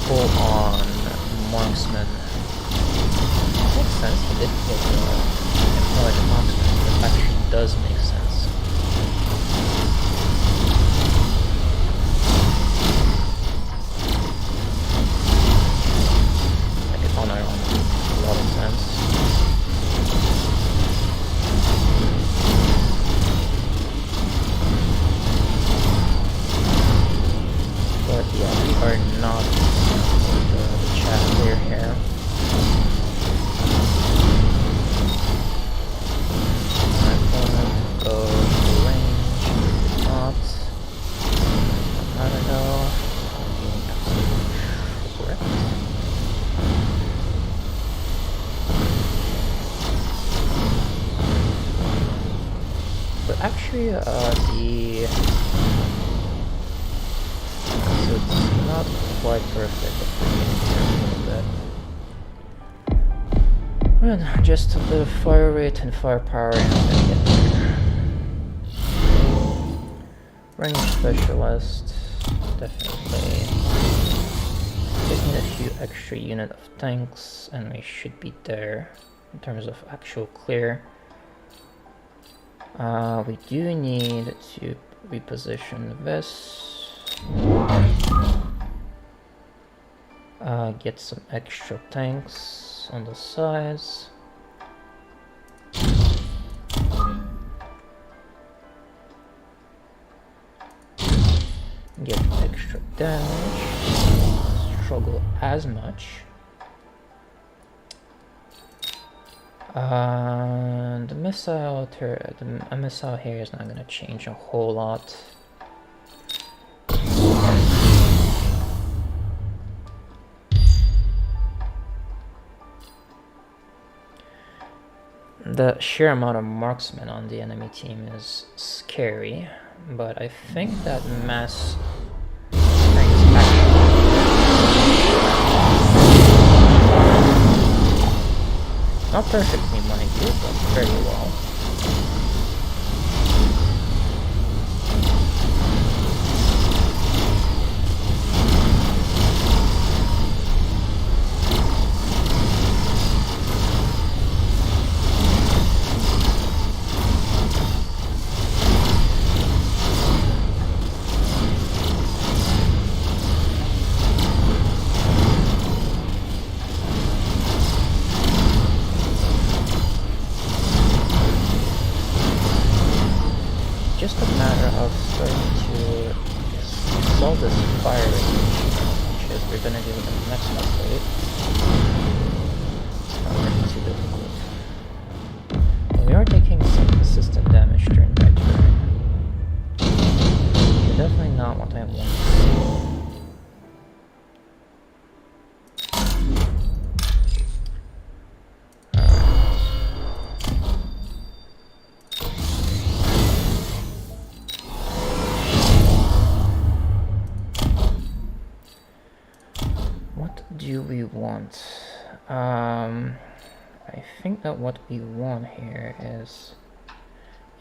full on marksman. Makes sense, he did get like a marksman, but it actually does make sense. Like it's on our own, a lot of sense. But yeah, we are not the chat clear here. I'm gonna go to range, not. I don't know. I'm being absolutely correct. But actually, so it's not quite perfect at the beginning a little bit. And just a bit of fire rate and firepower and I'm gonna get there. Range specialist, definitely. Just need a few extra unit of tanks and we should be there in terms of actual clear. We do need to reposition this. Get some extra tanks on the sides. Get extra damage. Struggle as much. The missile a missile here is not going to change a whole lot. The sheer amount of marksmen on the enemy team is scary, but I think that mass strength not perfectly, mind you, but very well. Just a matter of starting to solve this fire rate, which is we're gonna do in the next upgrade. It's not really too difficult. But we are taking some consistent damage during that turn. It's definitely not what I want. Do we want? I think that what we want here is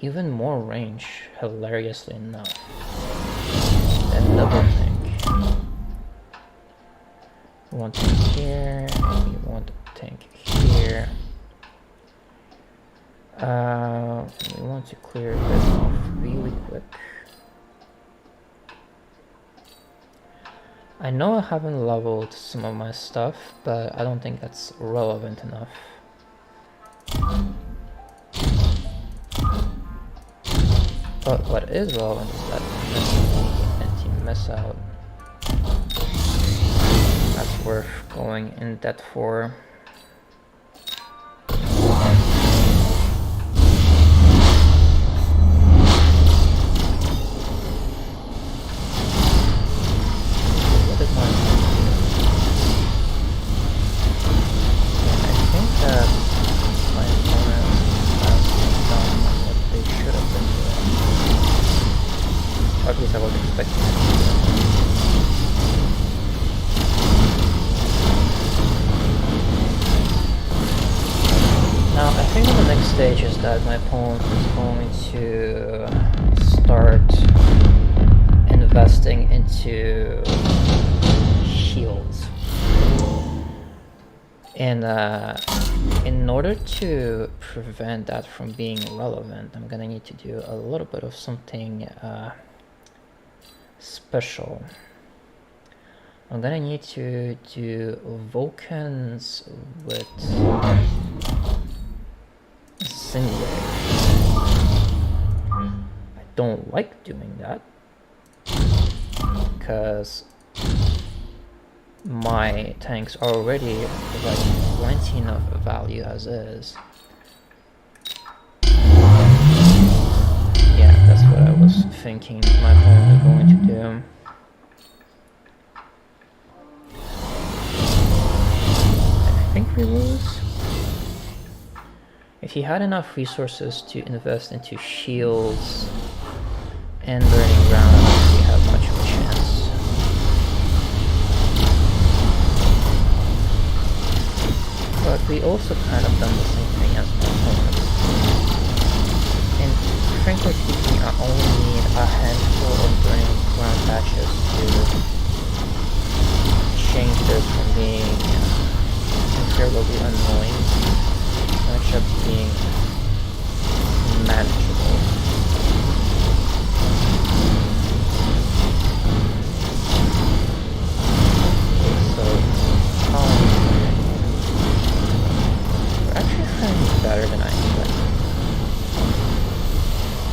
even more range, hilariously enough, than double tank. We want tank here, and we want tank here. We want to clear this off really quick. I know I haven't leveled some of my stuff, but I don't think that's relevant enough. But what is relevant is that anti-missile. That's worth going in depth for. think the next stage is that my opponent is going to start investing into shields. And in order to prevent that from being relevant, I'm gonna need to do a little bit of something special. I'm gonna need to do Vulcans with Incendiary. I don't like doing that because my tanks already provide plenty enough value as is. Yeah, that's what I was thinking my opponent is going to do. I think we lose. If he had enough resources to invest into shields and burning ground, we have much of a chance. But we also kind of done the same thing as my opponent. And frankly speaking, I only need a handful of burning ground patches to change this from being incredibly annoying to being manageable. Okay, so we're actually faring better than I expected.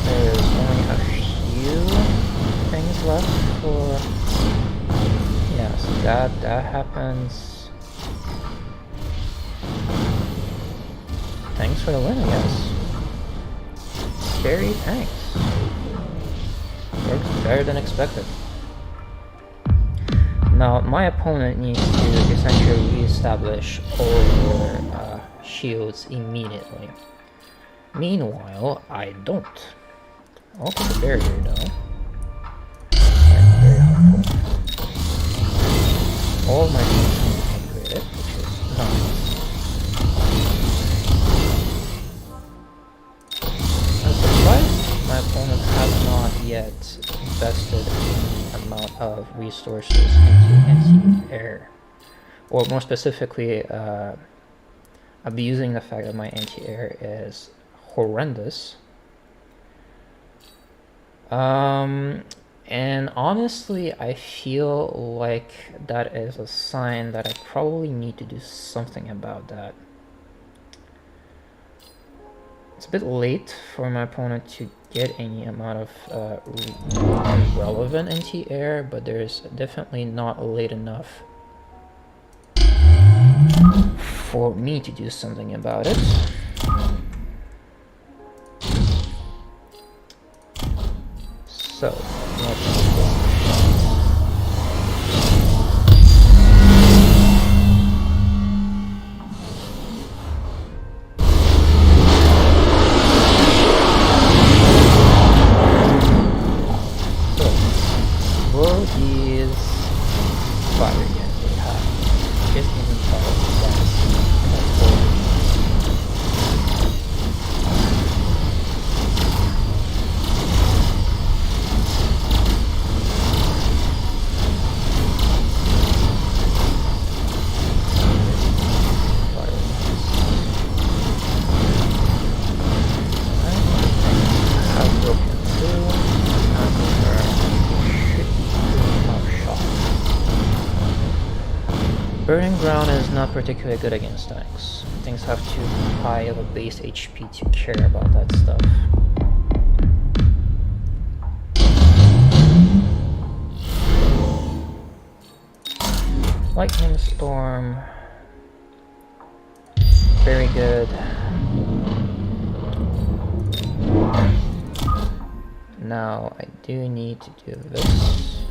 There's only a few things left for... yeah, so that happens. Thanks for the win, I guess. Scary thanks. Works better than expected. Now, my opponent needs to essentially re-establish all their shields immediately. Meanwhile, I don't. I'll put the barrier though. And very helpful. All of my things are upgraded, which is nice. My opponent has not yet invested any amount of resources into anti-air, or more specifically, abusing the fact that my anti-air is horrendous. And honestly, I feel like that is a sign that I probably need to do something about that. It's a bit late for my opponent to get any amount of relevant anti-air, but there's definitely not late enough for me to do something about it. So, let's go. Burning ground is not particularly good against tanks. Things have too high of a base HP to care about that stuff. Lightning storm. Very good. Now I do need to do this.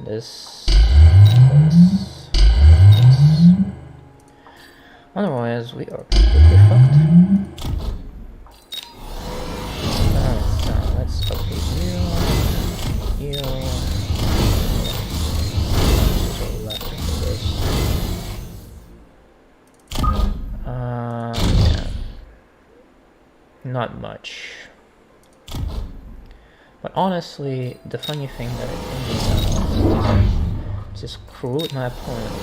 This. Otherwise, we are completely fucked. Alright, so let's update you. So left of this. Not much. But honestly, the funny thing that I think is just screw with my opponent.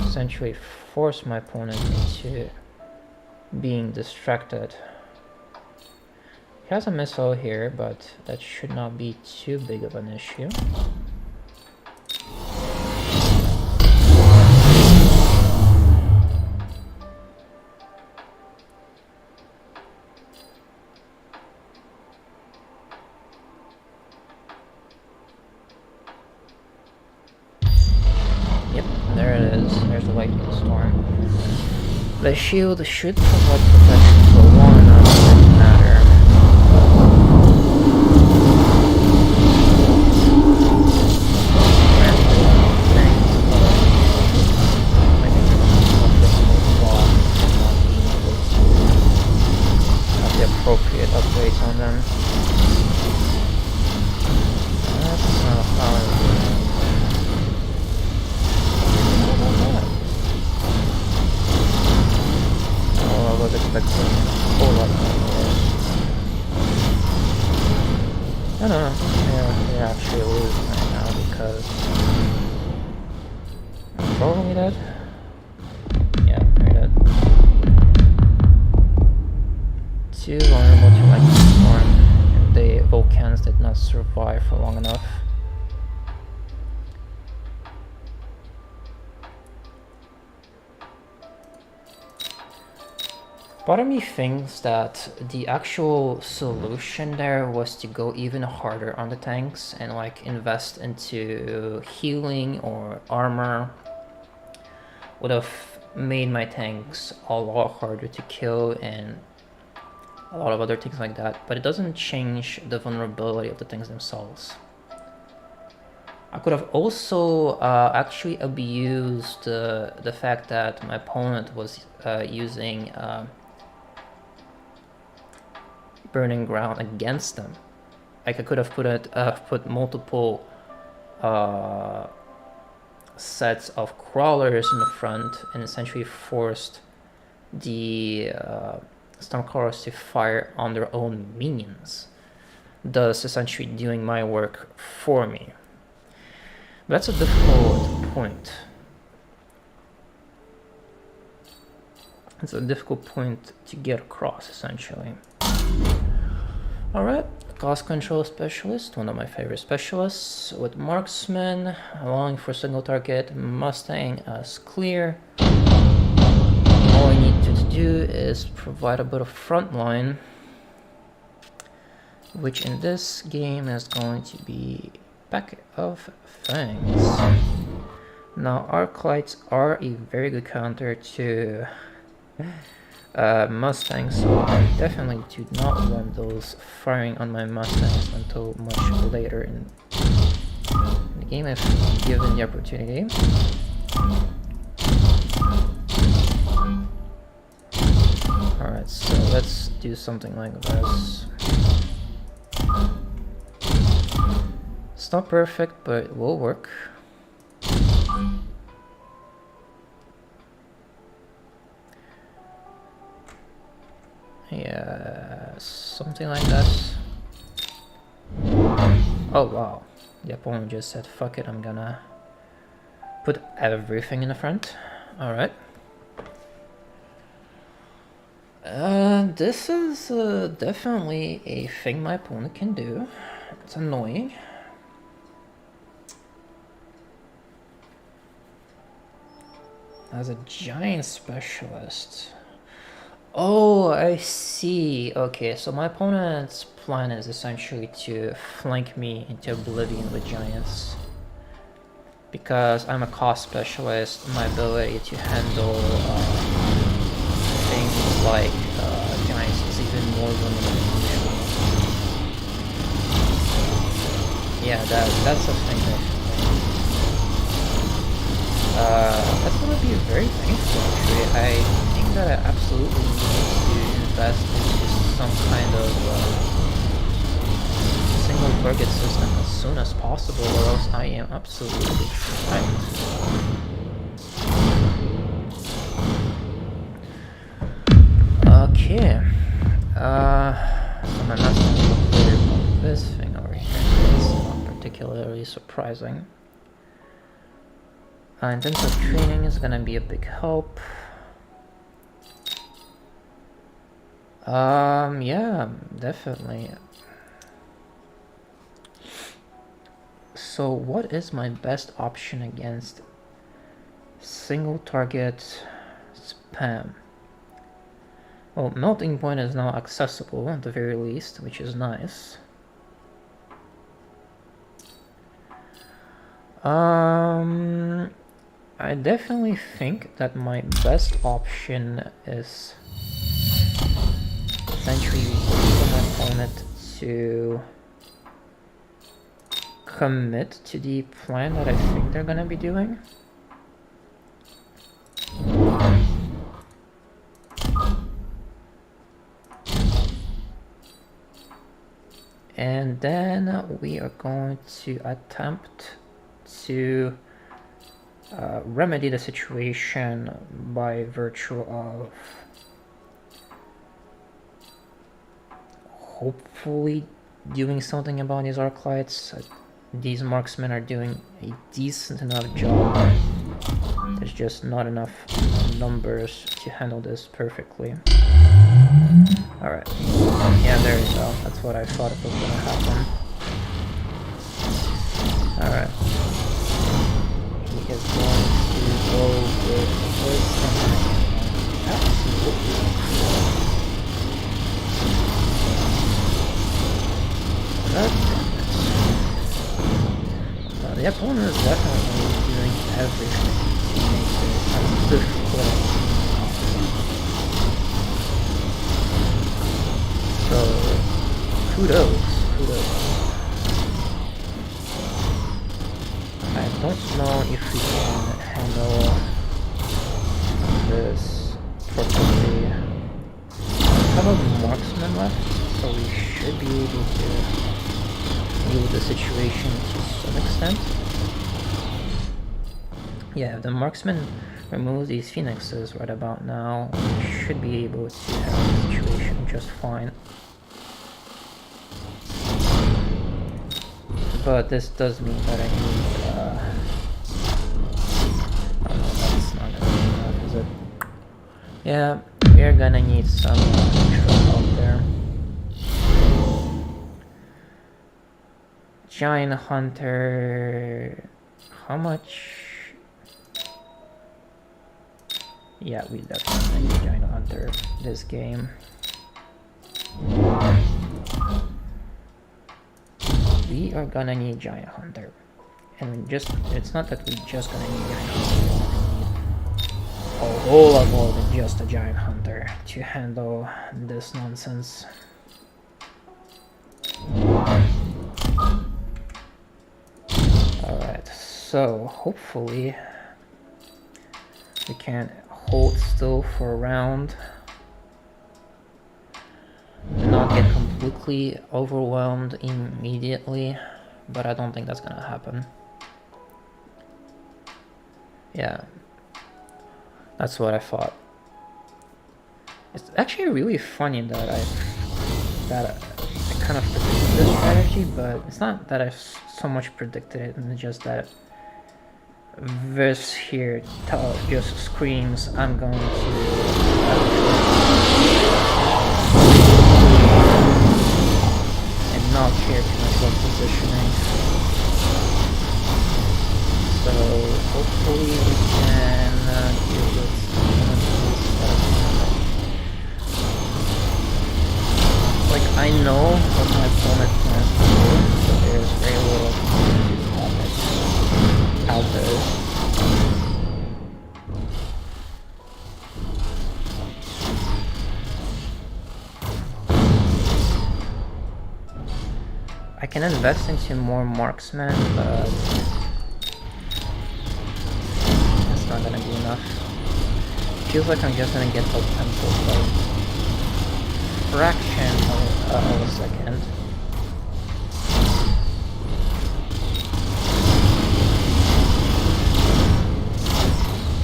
Essentially force my opponent into being distracted. He has a missile here, but that should not be too big of an issue. Yep, there it is. There's the lightning storm. The shield should provide protection for one, doesn't matter. Appropriate upgrades on them. That's not how I I was expecting a whole lot more. No, they're actually losing right now because I'm probably dead. Yeah, they're dead. Too vulnerable to lightning storm, and the Vulcans did not survive for long enough. Part of me thinks that the actual solution there was to go even harder on the tanks and like invest into healing or armor. Would have made my tanks a lot harder to kill and a lot of other things like that, but it doesn't change the vulnerability of the things themselves. I could have also actually abused the fact that my opponent was using burning ground against them. Like I could have put multiple sets of crawlers in the front and essentially forced the Stormcrawlers to fire on their own minions, thus essentially doing my work for me. That's a difficult point. It's a difficult point to get across, essentially. Alright, cost control specialist, one of my favorite specialists, with marksman, allowing for single target, Mustang as clear. All I need to do is provide a bit of front line, which in this game is going to be Pack of Fangs. Now, arc lights are a very good counter to Mustangs, so I definitely do not want those firing on my Mustangs until much later in the game if given the opportunity. Alright, so let's do something like this. It's not perfect, but it will work. Yeah, something like that. Oh wow, the opponent just said fuck it, I'm gonna put everything in the front. Alright. This is definitely a thing my opponent can do. It's annoying. As a giant specialist. Oh, I see. Okay, so my opponent's plan is essentially to flank me into oblivion with giants. Because I'm a cost specialist, my ability to handle things like giants is even more limited. Yeah, that's a thing that that's gonna be very painful actually. I think that I absolutely need to invest into some kind of single target system as soon as possible, or else I am absolutely trapped. particularly surprising. Intensive training is gonna be a big help. Yeah, definitely. So what is my best option against single target spam? Well, melting point is now accessible at the very least, which is nice. I definitely think that my best option is essentially wait for my opponent to commit to the plan that I think they're gonna be doing. And then we are going to attempt to remedy the situation by virtue of hopefully doing something about these arc lights. These marksmen are doing a decent enough job. There's just not enough numbers to handle this perfectly. Alright. Yeah, there you go. That's what I thought was gonna happen. Alright. He is going to go with this the opponent is definitely doing everything to make this difficult. So, kudos. I don't know if we can handle this properly. We have a marksman left, so we should be able to deal with the situation to some extent. Yeah, if the marksman removes these phoenixes right about now, we should be able to handle the situation just fine. But this does mean that I need, oh no, that's not gonna be enough, is it? Yeah, we're gonna need some extra help there. Giant Hunter, how much? Yeah, we definitely need Giant Hunter this game. We are gonna need Giant Hunter. And it's not that we're just gonna need Giant Hunter, we're gonna need a whole lot more than just a Giant Hunter to handle this nonsense. Alright, so hopefully we can hold still for a round. Not get completely overwhelmed immediately, but I don't think that's gonna happen. Yeah, that's what I thought. It's actually really funny that I kind of predicted this strategy, but it's not that I so much predicted it, it's just that this here just screams I'm going to and not care too much about positioning. So hopefully we can deal with like I know what my opponent plans to do, so there's very little out there. I can invest into more marksmen, but it's not gonna be enough. Feels like I'm just gonna get the pencil by fraction of a second.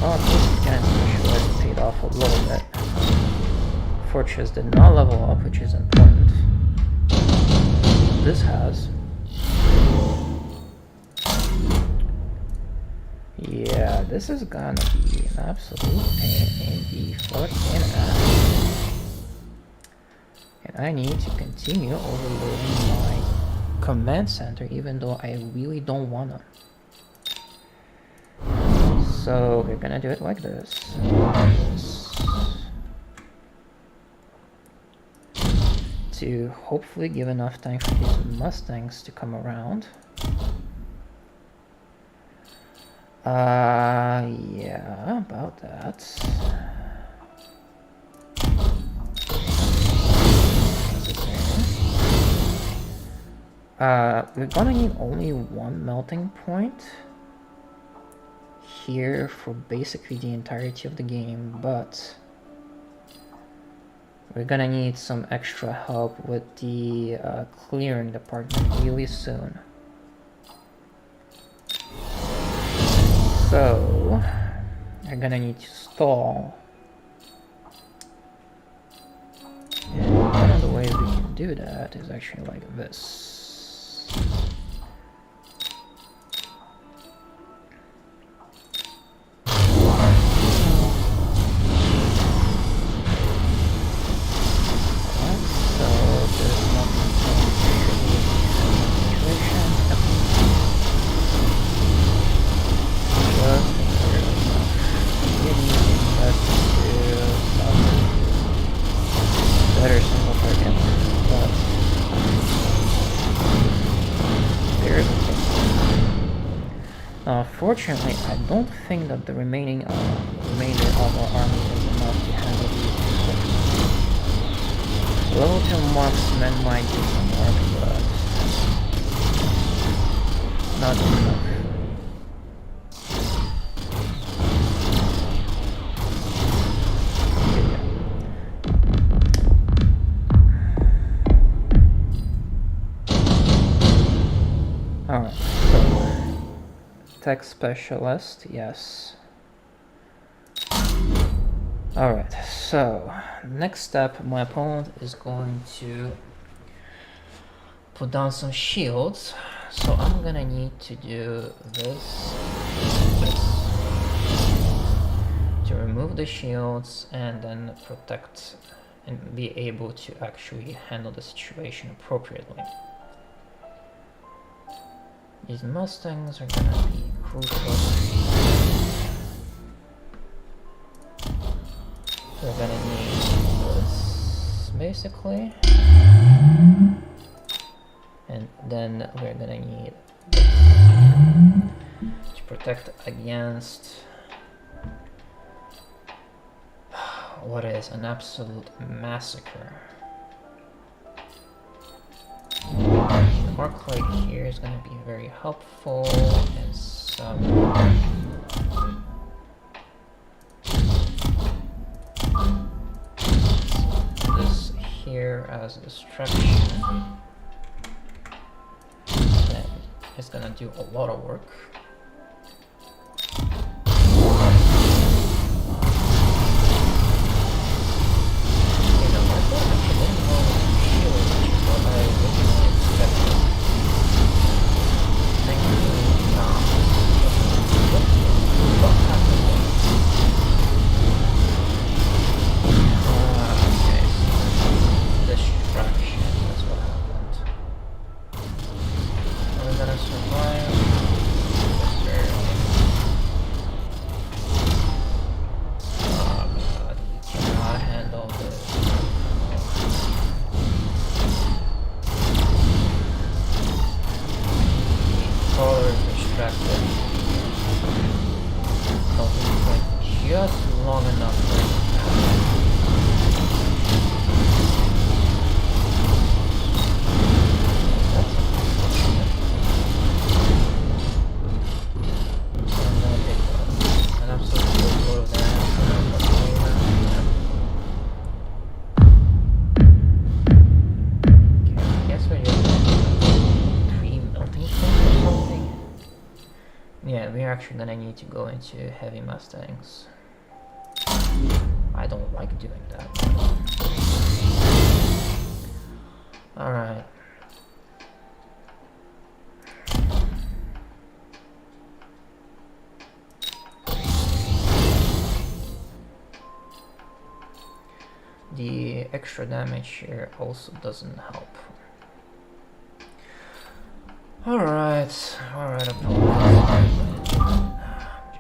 Oh, this again should have paid off a little bit. Fortress did not level up, which is important. This has. Yeah, this is gonna be an absolute pain in the fucking ass. And I need to continue overloading my command center even though I really don't wanna. So we're gonna do it like this. To hopefully give enough time for these Mustangs to come around. Yeah, about that. We're gonna need only one melting point here for basically the entirety of the game, but we're gonna need some extra help with the clearing department really soon. So, we're gonna need to stall. And one of the ways we can do that is actually like this. Fortunately, I don't think that the remainder of our army is enough to handle these. Level 2 marksmen might do some work, but not enough. Alright, so tech specialist, yes. Alright, so next step, my opponent is going to put down some shields. So I'm gonna need to do this to remove the shields and then protect and be able to actually handle the situation appropriately. These Mustangs are gonna be crucial. We're gonna need this, basically. And then we're gonna need this to protect against what is an absolute massacre. The arc light here is going to be very helpful, and some this here as a distraction. And it's going to do a lot of work. Actually gonna need to go into heavy Mustangs. I don't like doing that. Alright. the extra damage here also doesn't help. Alright, opponent. I'm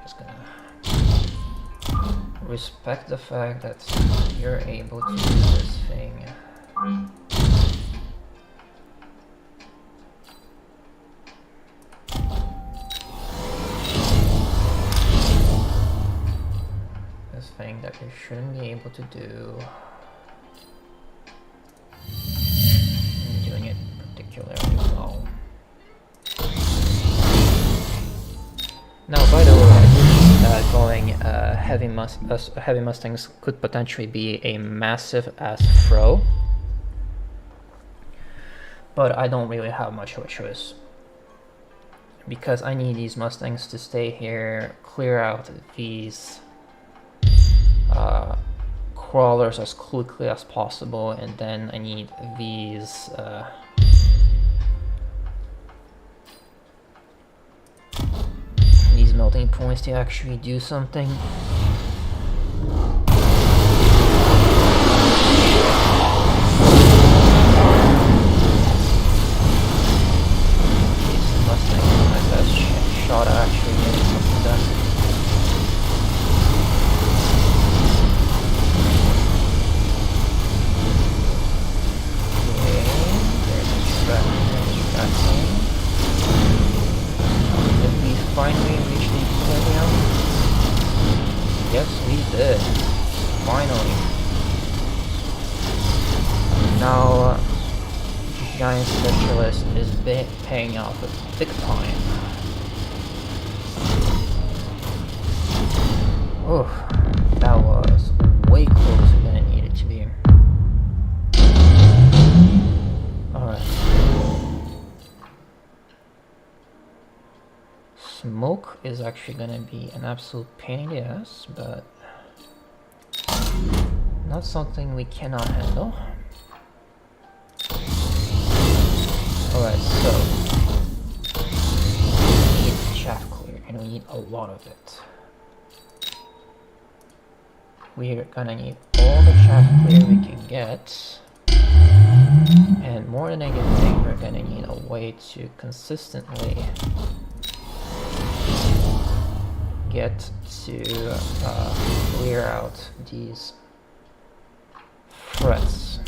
just gonna respect the fact that you're able to do this thing. This thing that you shouldn't be able to do. And doing it particularly well. Now, by the way, I think going heavy Mustangs could potentially be a massive ass throw, but I don't really have much of a choice because I need these Mustangs to stay here, clear out these crawlers as quickly as possible, and then I need these melting points to actually do something. These Mustangs are my best shot at actually getting something done. Okay, there's a distraction. Did we finally reach the equilibrium? Yes, we did. Finally. Now, Giant Specialist is paying off big time. Oh, that was way closer than it needed to be. Alright. Smoke is actually gonna be an absolute pain in the ass, but not something we cannot handle. Alright, so we need chaff clear, and we need a lot of it. We're gonna need all the chaff clear we can get, and more than anything, we're gonna need a way to consistently get to clear out these threats.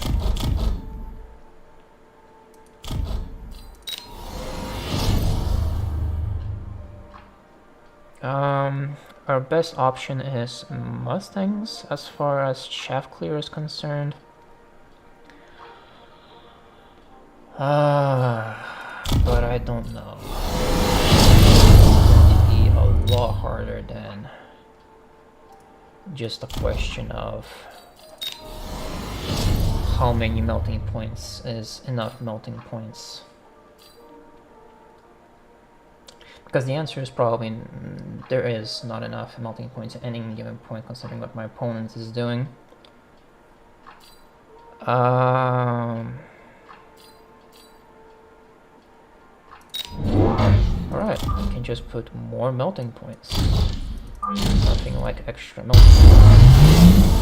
Our best option is Mustangs as far as chaff clear is concerned. But I don't know. It's going to be a lot harder than just a question of how many melting points is enough melting points. Because the answer is probably there is not enough melting points at any given point considering what my opponent is doing. Alright, I can just put more melting points. Nothing like extra melting points.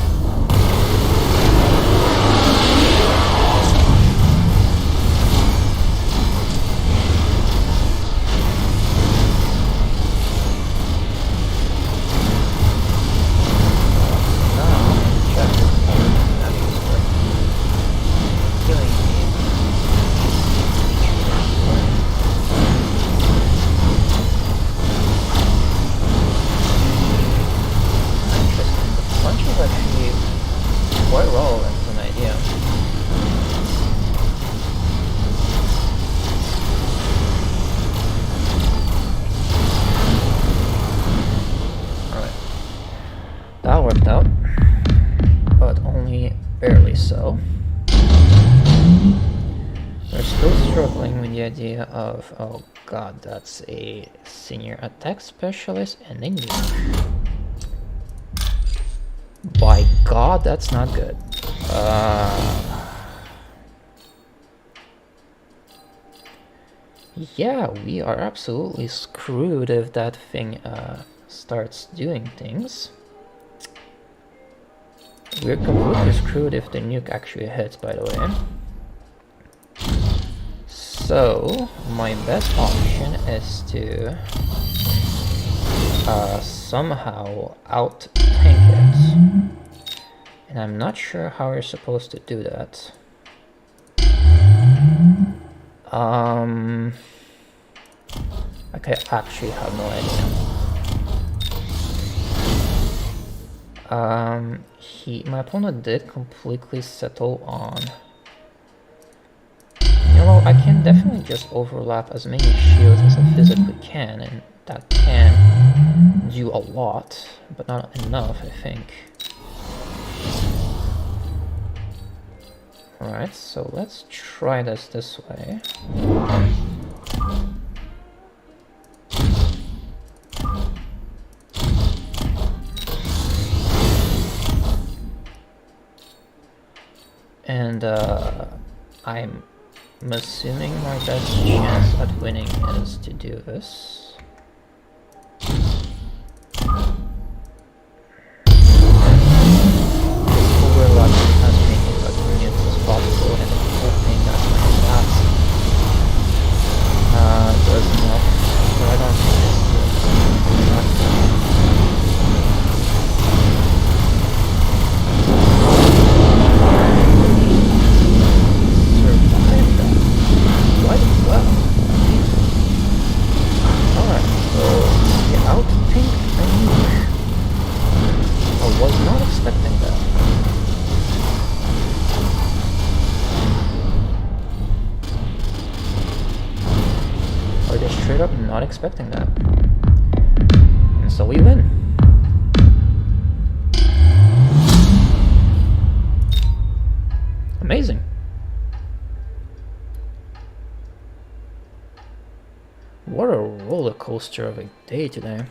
That worked out, but only barely so. We're still struggling with the idea of, oh god, that's a senior attack specialist and a nuke. By god, that's not good. Yeah, we are absolutely screwed if that thing starts doing things. We're completely screwed if the nuke actually hits, by the way. So, my best option is to somehow out-tank it. And I'm not sure how you're supposed to do that. I actually have no idea. My opponent did completely settle on... You know, I can definitely just overlap as many shields as I physically can, and that can do a lot, but not enough, I think. Alright, so let's try this way. And I'm assuming my best chance at winning is to do this. Overlap as many units as possible, and I'm hoping that my stats does enough, but I don't think it's enough. Straight up not expecting that. And so we win. Amazing. What a roller coaster of a day today.